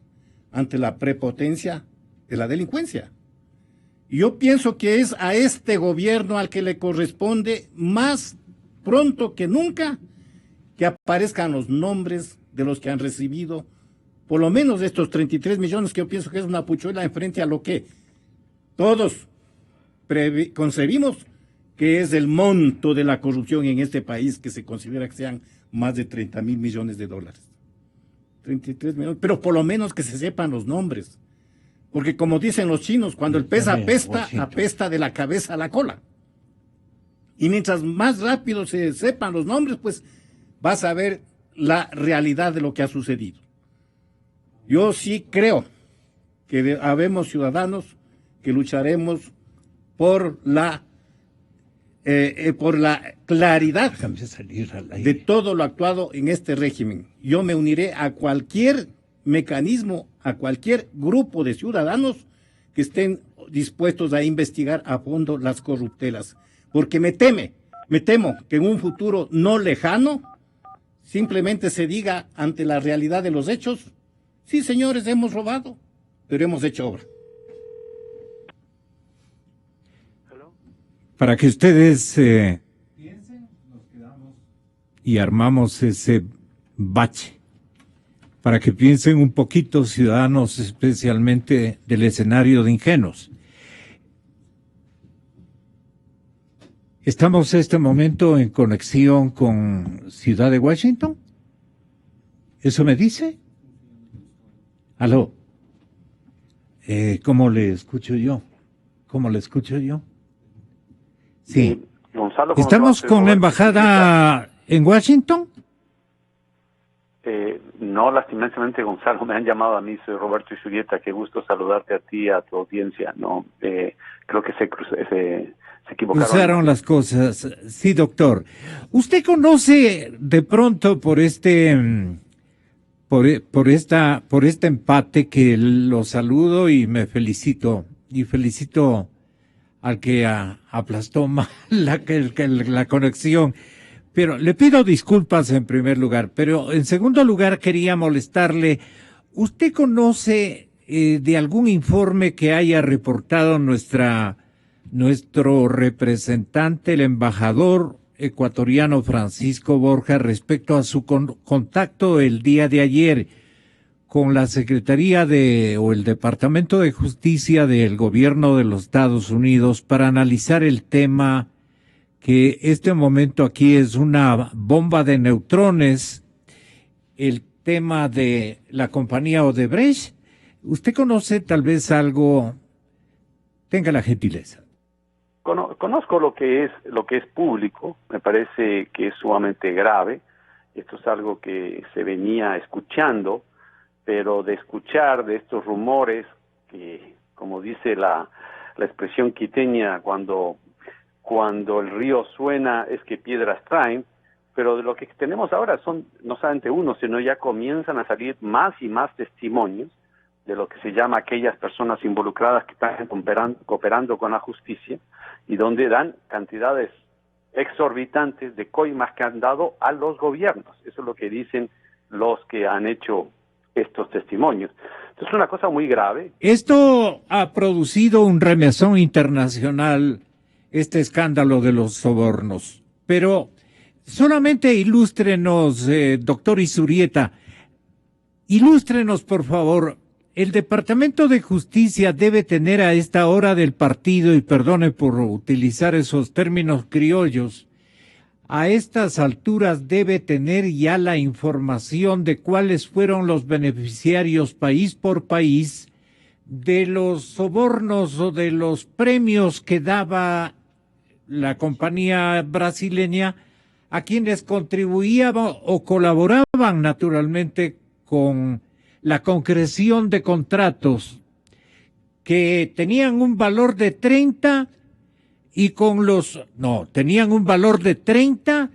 ante la prepotencia de la delincuencia. Y yo pienso que es a este gobierno al que le corresponde más pronto que nunca que aparezcan los nombres de los que han recibido, por lo menos de estos 33 millones, que yo pienso que es una puchuela en frente a lo que todos concebimos que es el monto de la corrupción en este país, que se considera que sean más de 30.000 millones de dólares. 33 millones, pero por lo menos que se sepan los nombres. Porque como dicen los chinos, cuando el pez apesta, apesta de la cabeza a la cola. Y mientras más rápido se sepan los nombres, pues vas a ver la realidad de lo que ha sucedido. Yo sí creo que habemos ciudadanos que lucharemos por la claridad de todo lo actuado en este régimen. Yo me uniré a cualquier mecanismo, a cualquier grupo de ciudadanos que estén dispuestos a investigar a fondo las corruptelas, porque me temo que en un futuro no lejano simplemente se diga ante la realidad de los hechos Sí, señores, hemos robado, pero hemos hecho obra. Para que ustedes piensen, nos quedamos y armamos ese bache. Para que piensen un poquito, ciudadanos, especialmente del escenario de Ingenuos. Estamos en este momento en conexión con Ciudad de Washington. ¿Eso me dice? Aló. ¿Cómo le escucho yo? ¿Cómo le escucho yo? Sí. Gonzalo, ¿Estamos con la embajada en Washington? No, lastimosamente, Gonzalo, me han llamado a mí, soy Roberto Isurieta, qué gusto saludarte a ti y a tu audiencia. No, creo que se equivocaron. Cruzaron las cosas. Sí, doctor. ¿Usted conoce de pronto por este empate que lo saludo y me felicito? Y felicito al que aplastó mal la conexión. Pero le pido disculpas en primer lugar, pero en segundo lugar quería molestarle. ¿Usted conoce de algún informe que haya reportado nuestro representante, el embajador ecuatoriano Francisco Borja, respecto a su contacto el día de ayer con la Secretaría o el Departamento de Justicia del Gobierno de los Estados Unidos para analizar el tema que este momento aquí es una bomba de neutrones, el tema de la compañía Odebrecht? ¿Usted conoce tal vez algo? Tenga la gentileza. Conozco lo que es público, me parece que es sumamente grave. Esto es algo que se venía escuchando, pero de escuchar de estos rumores que, como dice la expresión quiteña, cuando el río suena es que piedras traen, pero de lo que tenemos ahora son no solamente uno, sino ya comienzan a salir más y más testimonios de lo que se llama aquellas personas involucradas que están cooperando con la justicia y donde dan cantidades exorbitantes de coimas que han dado a los gobiernos. Eso es lo que dicen los que han hecho estos testimonios. Entonces es una cosa muy grave. Esto ha producido un remesón internacional, este escándalo de los sobornos. Pero solamente ilústrenos, doctor Isurieta, ilústrenos por favor. El Departamento de Justicia debe tener a esta hora del partido, y perdone por utilizar esos términos criollos, a estas alturas debe tener ya la información de cuáles fueron los beneficiarios país por país de los sobornos o de los premios que daba la compañía brasileña a quienes contribuían o colaboraban naturalmente con la concreción de contratos que tenían un valor de 30 y tenían un valor de 30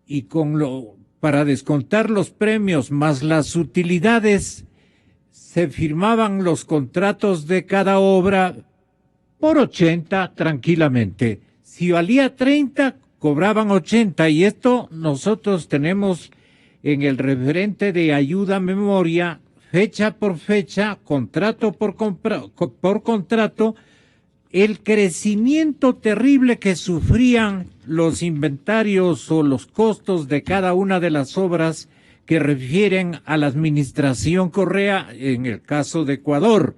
y para descontar los premios más las utilidades se firmaban los contratos de cada obra por 80 tranquilamente. Si valía 30, cobraban 80 y esto nosotros tenemos en el referente de ayuda a memoria, fecha por fecha, contrato por contrato, el crecimiento terrible que sufrían los inventarios o los costos de cada una de las obras que refieren a la administración Correa, en el caso de Ecuador.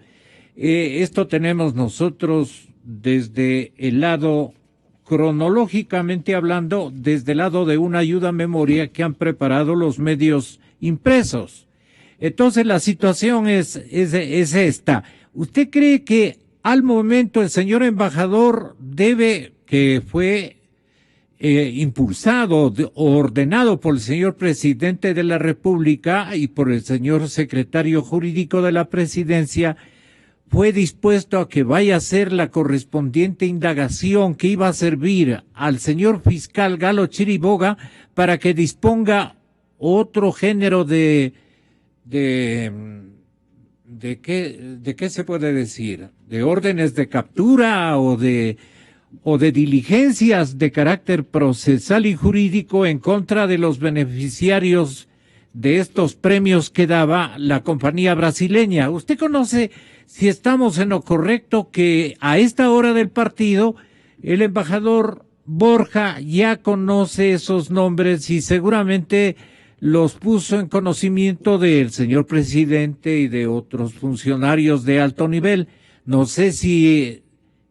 Esto tenemos nosotros desde el lado, cronológicamente hablando, desde el lado de una ayuda a memoria que han preparado los medios impresos. Entonces la situación es esta. ¿Usted cree que al momento el señor embajador que fue impulsado o ordenado por el señor presidente de la República y por el señor secretario jurídico de la presidencia, fue dispuesto a que vaya a hacer la correspondiente indagación que iba a servir al señor fiscal Galo Chiriboga para que disponga otro género ¿de qué se puede decir? ¿De órdenes de captura o de diligencias de carácter procesal y jurídico en contra de los beneficiarios de estos premios que daba la compañía brasileña. ¿Usted conoce si estamos en lo correcto que a esta hora del partido el embajador Borja ya conoce esos nombres y seguramente los puso en conocimiento del señor presidente y de otros funcionarios de alto nivel? No sé si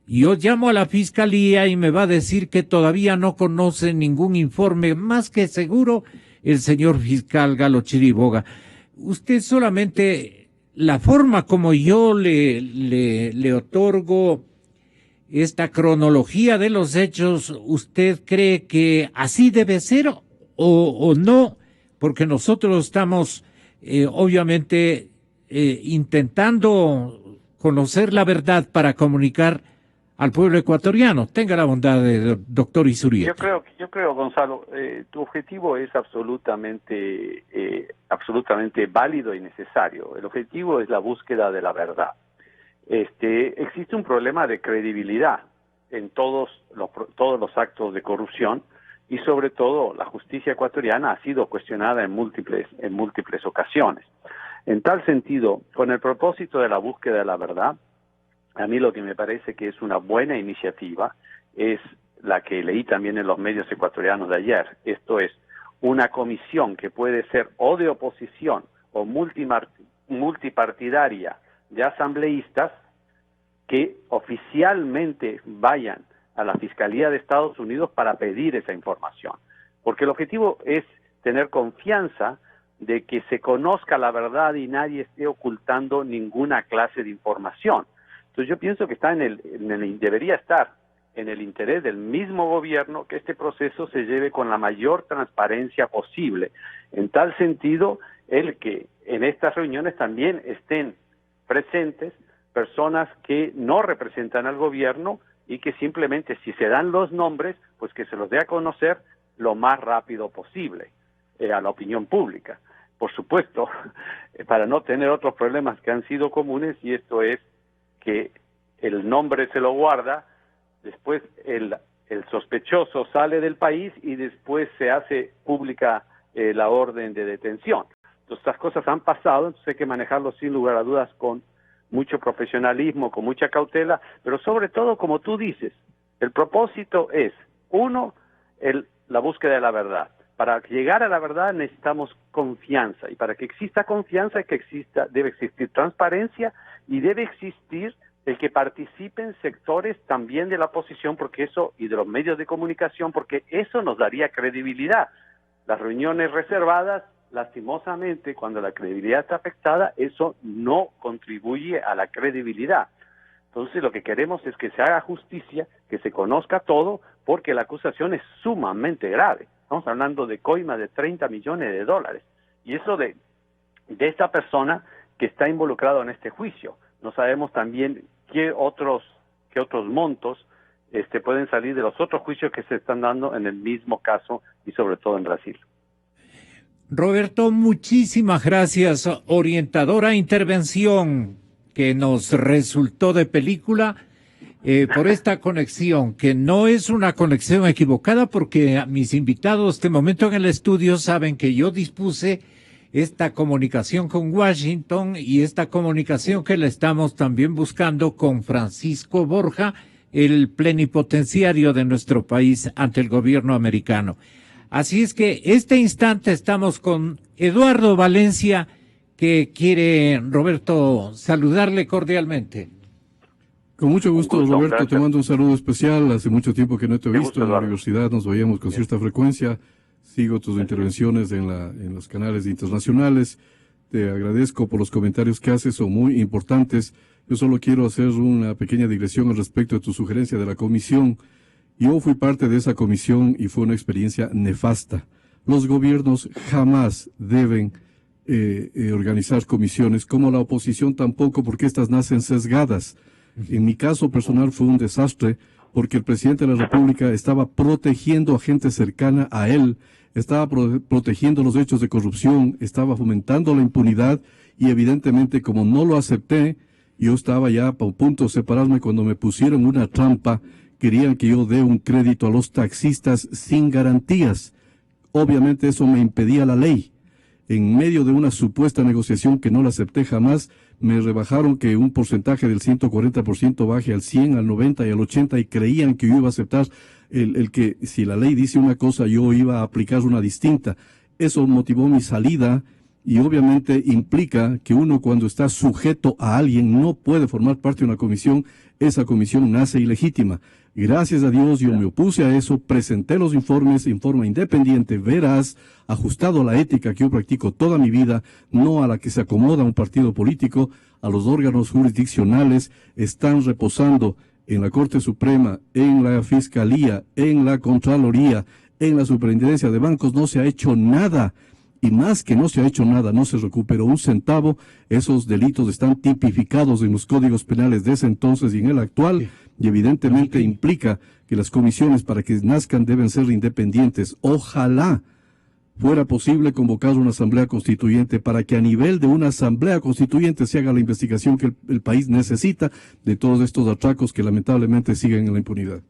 yo llamo a la fiscalía y me va a decir que todavía no conoce ningún informe, más que seguro el señor fiscal Galo Chiriboga. Usted solamente, la forma como yo le otorgo esta cronología de los hechos, ¿usted cree que así debe ser o no? Porque nosotros estamos obviamente intentando conocer la verdad para comunicar al pueblo ecuatoriano. Tenga la bondad, doctor Izuría. Yo creo, Gonzalo, tu objetivo es absolutamente válido y necesario. El objetivo es la búsqueda de la verdad. Existe un problema de credibilidad en todos los actos de corrupción y sobre todo la justicia ecuatoriana ha sido cuestionada en múltiples ocasiones. En tal sentido, con el propósito de la búsqueda de la verdad, a mí lo que me parece que es una buena iniciativa es la que leí también en los medios ecuatorianos de ayer. Esto es una comisión que puede ser o de oposición o multipartidaria de asambleístas que oficialmente vayan a la Fiscalía de Estados Unidos para pedir esa información. Porque el objetivo es tener confianza de que se conozca la verdad y nadie esté ocultando ninguna clase de información. Entonces yo pienso que debería estar en el interés del mismo gobierno que este proceso se lleve con la mayor transparencia posible. En tal sentido, el que en estas reuniones también estén presentes personas que no representan al gobierno y que simplemente si se dan los nombres, pues que se los dé a conocer lo más rápido posible a la opinión pública. Por supuesto, para no tener otros problemas que han sido comunes, y esto es que el nombre se lo guarda, después el sospechoso sale del país y después se hace pública la orden de detención. Entonces estas cosas han pasado, entonces hay que manejarlo sin lugar a dudas con mucho profesionalismo, con mucha cautela, pero sobre todo, como tú dices, el propósito es, uno, la búsqueda de la verdad. Para llegar a la verdad necesitamos confianza, y para que exista confianza debe existir transparencia y debe existir el que participen sectores también de la oposición, porque eso, y de los medios de comunicación, porque eso nos daría credibilidad. Las reuniones reservadas, lastimosamente, cuando la credibilidad está afectada, eso no contribuye a la credibilidad. Entonces lo que queremos es que se haga justicia, que se conozca todo, porque la acusación es sumamente grave. Estamos hablando de coima de $30 millones. Y eso de esta persona que está involucrado en este juicio. No sabemos también qué otros montos pueden salir de los otros juicios que se están dando en el mismo caso y sobre todo en Brasil. Roberto, muchísimas gracias. Orientadora intervención que nos resultó de película por esta conexión, que no es una conexión equivocada, porque a mis invitados este momento en el estudio saben que yo dispuse esta comunicación con Washington y esta comunicación que le estamos también buscando con Francisco Borja, el plenipotenciario de nuestro país ante el gobierno americano. Así es que este instante estamos con Eduardo Valencia, que quiere, Roberto, saludarle cordialmente. Con mucho gusto, Roberto, gracias. te mando un saludo especial. Hace mucho tiempo que no te he visto en la Eduardo. universidad, nos veíamos con cierta frecuencia. Sigo tus intervenciones en los canales internacionales. Te agradezco por los comentarios que haces, son muy importantes. Yo solo quiero hacer una pequeña digresión al respecto de tu sugerencia de la comisión. Yo fui parte de esa comisión y fue una experiencia nefasta. Los gobiernos jamás deben organizar comisiones, como la oposición tampoco, porque estas nacen sesgadas. En mi caso personal fue un desastre, porque el presidente de la República estaba protegiendo a gente cercana a él, estaba protegiendo los hechos de corrupción, estaba fomentando la impunidad, y evidentemente, como no lo acepté, yo estaba ya a punto de separarme cuando me pusieron una trampa. Querían que yo dé un crédito a los taxistas sin garantías. Obviamente eso me impedía la ley. en medio de una supuesta negociación que no la acepté jamás, me rebajaron que un porcentaje del 140% baje al 100, al 90 y al 80 y creían que yo iba a aceptar el que si la ley dice una cosa yo iba a aplicar una distinta. Eso motivó mi salida y obviamente implica que uno cuando está sujeto a alguien no puede formar parte de una comisión, esa comisión nace ilegítima. Gracias a Dios yo me opuse a eso, presenté los informes en forma independiente, veraz, ajustado a la ética que yo practico toda mi vida, no a la que se acomoda un partido político, a los órganos jurisdiccionales, están reposando en la Corte Suprema, en la Fiscalía, en la Contraloría, en la Superintendencia de Bancos, no se ha hecho nada. Y más que no se ha hecho nada, no se recuperó un centavo, esos delitos están tipificados en los códigos penales de ese entonces y en el actual, y evidentemente implica que las comisiones para que nazcan deben ser independientes. Ojalá fuera posible convocar una asamblea constituyente para que a nivel de una asamblea constituyente se haga la investigación que el país necesita de todos estos atracos que lamentablemente siguen en la impunidad.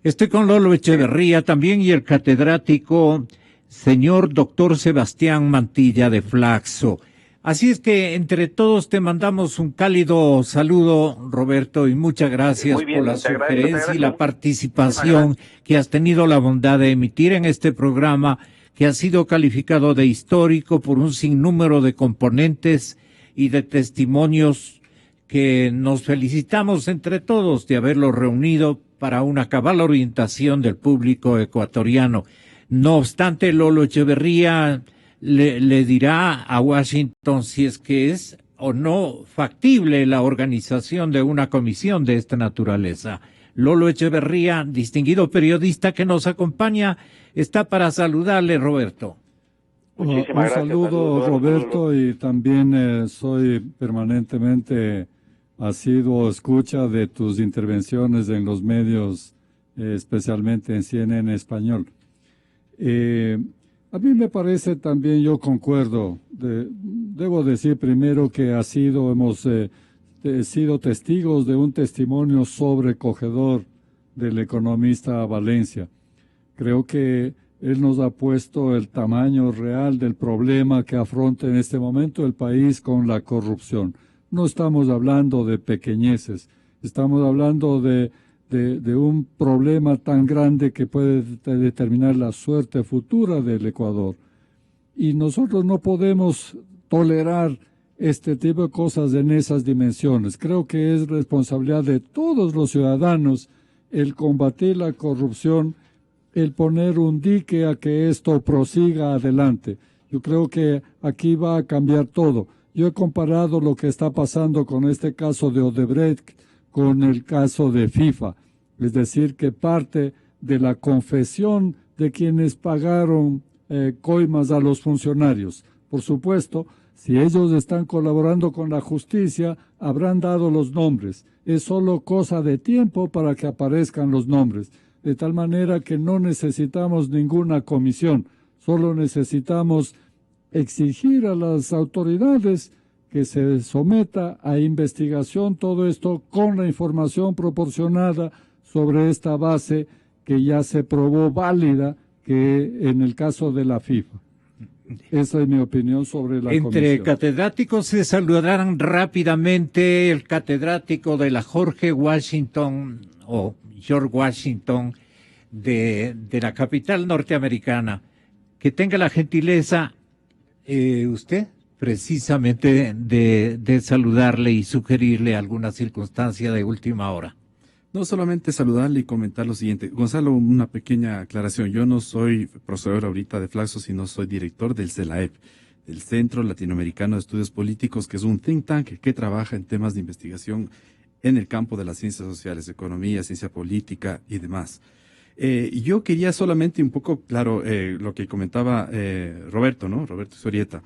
Estoy con Lolo Echeverría también y el catedrático señor doctor Sebastián Mantilla de Flaxo. Así es que entre todos te mandamos un cálido saludo, Roberto, y muchas gracias por la sugerencia y la participación que has tenido la bondad de emitir en este programa, que ha sido calificado de histórico por un sinnúmero de componentes y de testimonios que nos felicitamos entre todos de haberlo reunido para una cabal orientación del público ecuatoriano. No obstante, Lolo Echeverría le dirá a Washington si es que es o no factible la organización de una comisión de esta naturaleza. Lolo Echeverría, distinguido periodista que nos acompaña, está para saludarle, Roberto. Un saludo, Roberto, y también soy permanentemente asiduo escucha de tus intervenciones en los medios, especialmente en CNN Español. A mí me parece también, yo concuerdo, debo decir primero que hemos sido testigos de un testimonio sobrecogedor del economista Valencia. Creo que él nos ha puesto el tamaño real del problema que afronta en este momento el país con la corrupción. No estamos hablando de pequeñeces, estamos hablando de un problema tan grande que puede determinar la suerte futura del Ecuador. Y nosotros no podemos tolerar este tipo de cosas en esas dimensiones. Creo que es responsabilidad de todos los ciudadanos el combatir la corrupción, el poner un dique a que esto prosiga adelante. Yo creo que aquí va a cambiar todo. Yo he comparado lo que está pasando con este caso de Odebrecht con el caso de FIFA, es decir, que parte de la confesión de quienes pagaron coimas a los funcionarios. Por supuesto, si ellos están colaborando con la justicia, habrán dado los nombres. Es solo cosa de tiempo para que aparezcan los nombres, de tal manera que no necesitamos ninguna comisión, solo necesitamos exigir a las autoridades que se someta a investigación todo esto con la información proporcionada sobre esta base que ya se probó válida que en el caso de la FIFA. Esa es mi opinión sobre la comisión. Entre catedráticos se saludarán rápidamente el catedrático de la George Washington de la capital norteamericana. Que tenga la gentileza usted precisamente de saludarle y sugerirle alguna circunstancia de última hora. No, solamente saludarle y comentar lo siguiente. Gonzalo, una pequeña aclaración. Yo no soy profesor ahorita de Flaxo, sino soy director del CELAEP, del Centro Latinoamericano de Estudios Políticos, que es un think tank que trabaja en temas de investigación en el campo de las ciencias sociales, economía, ciencia política y demás. Yo quería solamente un poco, claro, lo que comentaba Roberto, ¿no? Roberto Sorieta.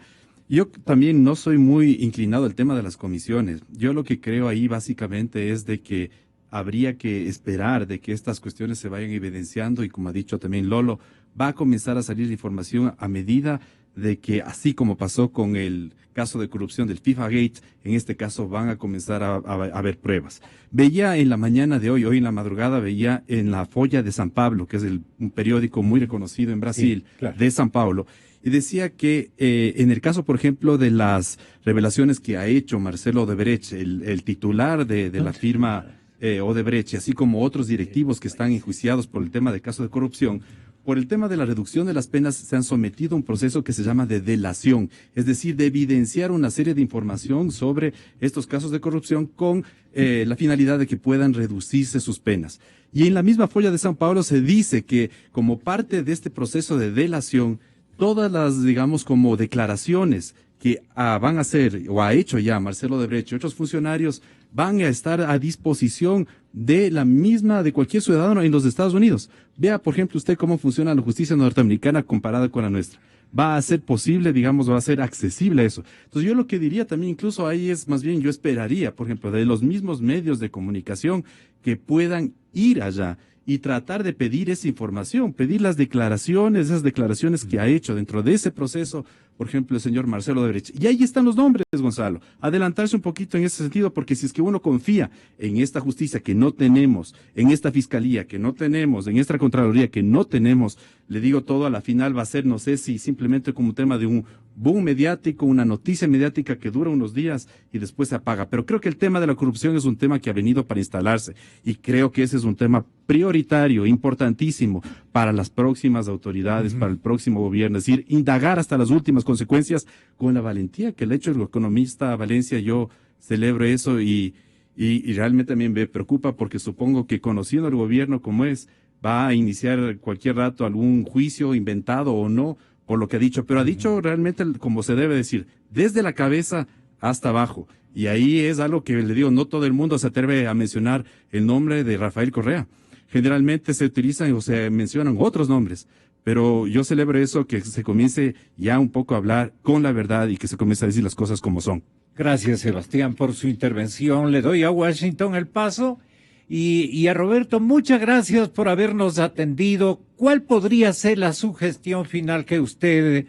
Yo también no soy muy inclinado al tema de las comisiones. Yo lo que creo ahí básicamente es de que habría que esperar de que estas cuestiones se vayan evidenciando y como ha dicho también Lolo, va a comenzar a salir información a medida de que así como pasó con el caso de corrupción del FIFA Gate, en este caso van a comenzar a haber pruebas. Veía en la mañana de hoy en la madrugada, veía en la Folha de San Pablo, que es un periódico muy reconocido en Brasil, Sí, claro. de San Paulo, y decía que en el caso, por ejemplo, de las revelaciones que ha hecho Marcelo Odebrecht, el titular de la firma Odebrecht, así como otros directivos que están enjuiciados por el tema de caso de corrupción, por el tema de la reducción de las penas, se han sometido a un proceso que se llama de delación, es decir, de evidenciar una serie de información sobre estos casos de corrupción con la finalidad de que puedan reducirse sus penas. Y en la misma Folha de San Pablo se dice que como parte de este proceso de delación, todas las, digamos, como declaraciones que van a hacer o ha hecho ya Marcelo Odebrecht y otros funcionarios van a estar a disposición de de cualquier ciudadano en los Estados Unidos. Vea, por ejemplo, usted cómo funciona la justicia norteamericana comparada con la nuestra. Va a ser posible, digamos, va a ser accesible eso. Entonces yo lo que diría también incluso ahí es, más bien yo esperaría, por ejemplo, de los mismos medios de comunicación que puedan ir allá y tratar de pedir esa información, pedir las declaraciones, esas declaraciones que ha hecho dentro de ese proceso, por ejemplo, el señor Marcelo Odebrecht. Y ahí están los nombres, Gonzalo. Adelantarse un poquito en ese sentido, porque si es que uno confía en esta justicia que no tenemos, en esta fiscalía que no tenemos, en esta Contraloría que no tenemos, le digo todo, a la final va a ser, no sé si simplemente como un tema de un boom mediático, una noticia mediática que dura unos días y después se apaga. Pero creo que el tema de la corrupción es un tema que ha venido para instalarse y creo que ese es un tema prioritario, importantísimo para las próximas autoridades, para el próximo gobierno. Es decir, indagar hasta las últimas consecuencias con la valentía que le ha hecho el economista Valencia. Yo celebro eso y realmente también me preocupa porque supongo que conociendo el gobierno como es, va a iniciar cualquier rato algún juicio inventado o no por lo que ha dicho, pero ha dicho realmente como se debe decir, desde la cabeza hasta abajo. Y ahí es algo que le digo, no todo el mundo se atreve a mencionar el nombre de Rafael Correa. Generalmente se utilizan o se mencionan otros nombres, pero yo celebro eso, que se comience ya un poco a hablar con la verdad y que se comience a decir las cosas como son. Gracias, Sebastián, por su intervención. Le doy a Washington el paso y a Roberto, muchas gracias por habernos atendido. ¿Cuál podría ser la sugestión final que usted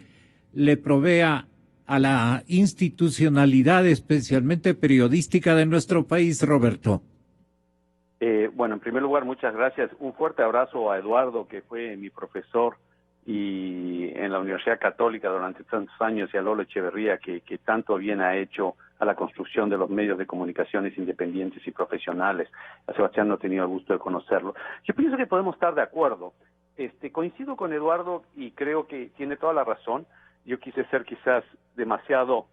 le provea a la institucionalidad, especialmente periodística de nuestro país, Roberto? Bueno, en primer lugar, muchas gracias. Un fuerte abrazo a Eduardo, que fue mi profesor y en la Universidad Católica durante tantos años, y a Lolo Echeverría, que tanto bien ha hecho a la construcción de los medios de comunicaciones independientes y profesionales. A Sebastián no he tenido el gusto de conocerlo. Yo pienso que podemos estar de acuerdo. Coincido con Eduardo y creo que tiene toda la razón. Yo quise ser quizás demasiado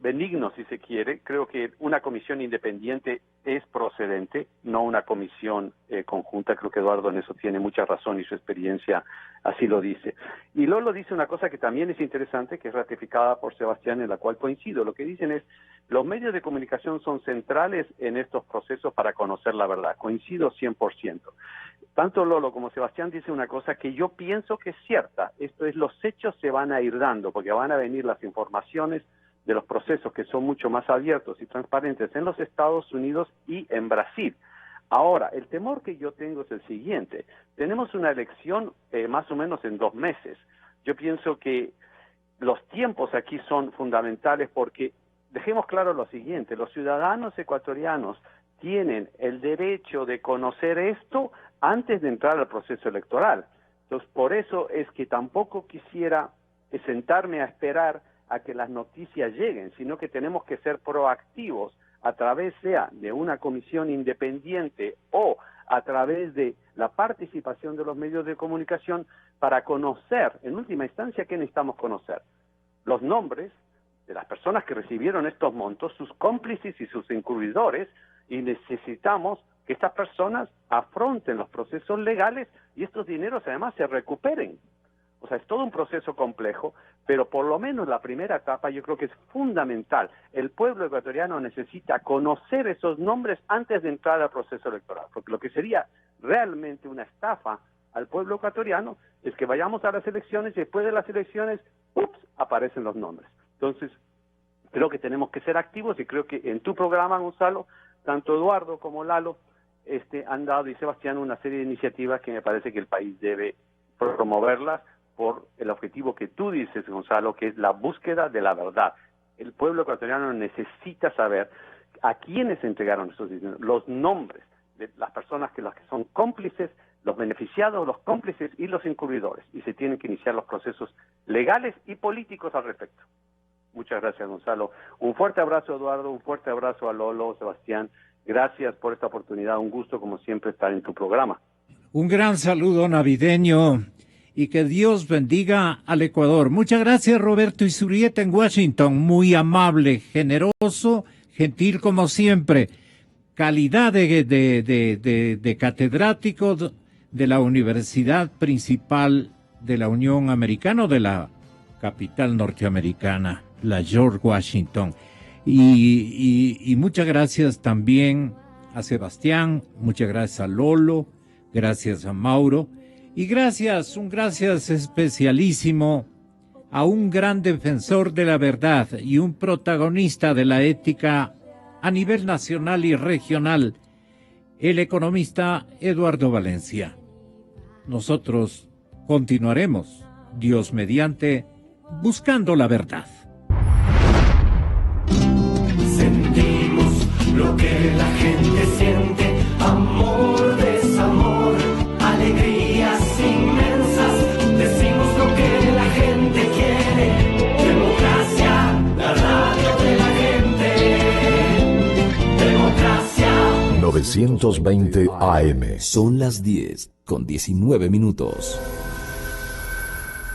benigno, si se quiere. Creo que una comisión independiente es procedente, no una comisión conjunta. Creo que Eduardo en eso tiene mucha razón y su experiencia así lo dice. Y Lolo dice una cosa que también es interesante, que es ratificada por Sebastián, en la cual coincido. Lo que dicen es, los medios de comunicación son centrales en estos procesos para conocer la verdad. Coincido 100%. Tanto Lolo como Sebastián dicen una cosa que yo pienso que es cierta. Esto es, los hechos se van a ir dando, porque van a venir las informaciones de los procesos que son mucho más abiertos y transparentes en los Estados Unidos y en Brasil. Ahora, el temor que yo tengo es el siguiente. Tenemos una elección más o menos en 2 meses. Yo pienso que los tiempos aquí son fundamentales porque dejemos claro lo siguiente, los ciudadanos ecuatorianos tienen el derecho de conocer esto antes de entrar al proceso electoral. Entonces, por eso es que tampoco quisiera sentarme a esperar a que las noticias lleguen, sino que tenemos que ser proactivos a través sea de una comisión independiente o a través de la participación de los medios de comunicación para conocer, en última instancia, ¿qué necesitamos conocer? Los nombres de las personas que recibieron estos montos, sus cómplices y sus encubridores, y necesitamos que estas personas afronten los procesos legales y estos dineros además se recuperen. O sea, es todo un proceso complejo, pero por lo menos la primera etapa yo creo que es fundamental. El pueblo ecuatoriano necesita conocer esos nombres antes de entrar al proceso electoral, porque lo que sería realmente una estafa al pueblo ecuatoriano es que vayamos a las elecciones y después de las elecciones, ¡ups!, aparecen los nombres. Entonces, creo que tenemos que ser activos y creo que en tu programa, Gonzalo, tanto Eduardo como Lalo han dado, y Sebastián, una serie de iniciativas que me parece que el país debe promoverlas, por el objetivo que tú dices, Gonzalo, que es la búsqueda de la verdad. El pueblo ecuatoriano necesita saber a quiénes entregaron estos dineros, los nombres de las personas las que son cómplices, los beneficiados, los cómplices y los encubridores. Y se tienen que iniciar los procesos legales y políticos al respecto. Muchas gracias, Gonzalo. Un fuerte abrazo, Eduardo, un fuerte abrazo a Lolo, Sebastián. Gracias por esta oportunidad. Un gusto, como siempre, estar en tu programa. Un gran saludo navideño y que Dios bendiga al Ecuador. Muchas gracias, Roberto Izurieta en Washington. Muy amable, generoso, gentil como siempre. Calidad de catedrático de la Universidad Principal de la Unión Americana, de la capital norteamericana, la George Washington. Y muchas gracias también a Sebastián, muchas gracias a Lolo, gracias a Mauro, y un gracias especialísimo a un gran defensor de la verdad y un protagonista de la ética a nivel nacional y regional, el economista Eduardo Valencia. Nosotros continuaremos, Dios mediante, buscando la verdad. Sentimos lo que la gente siente, amor, desamor, alegrías inmensas. Decimos lo que la gente quiere, democracia, la radio de la gente. Democracia. 920 AM. Son las 10:19.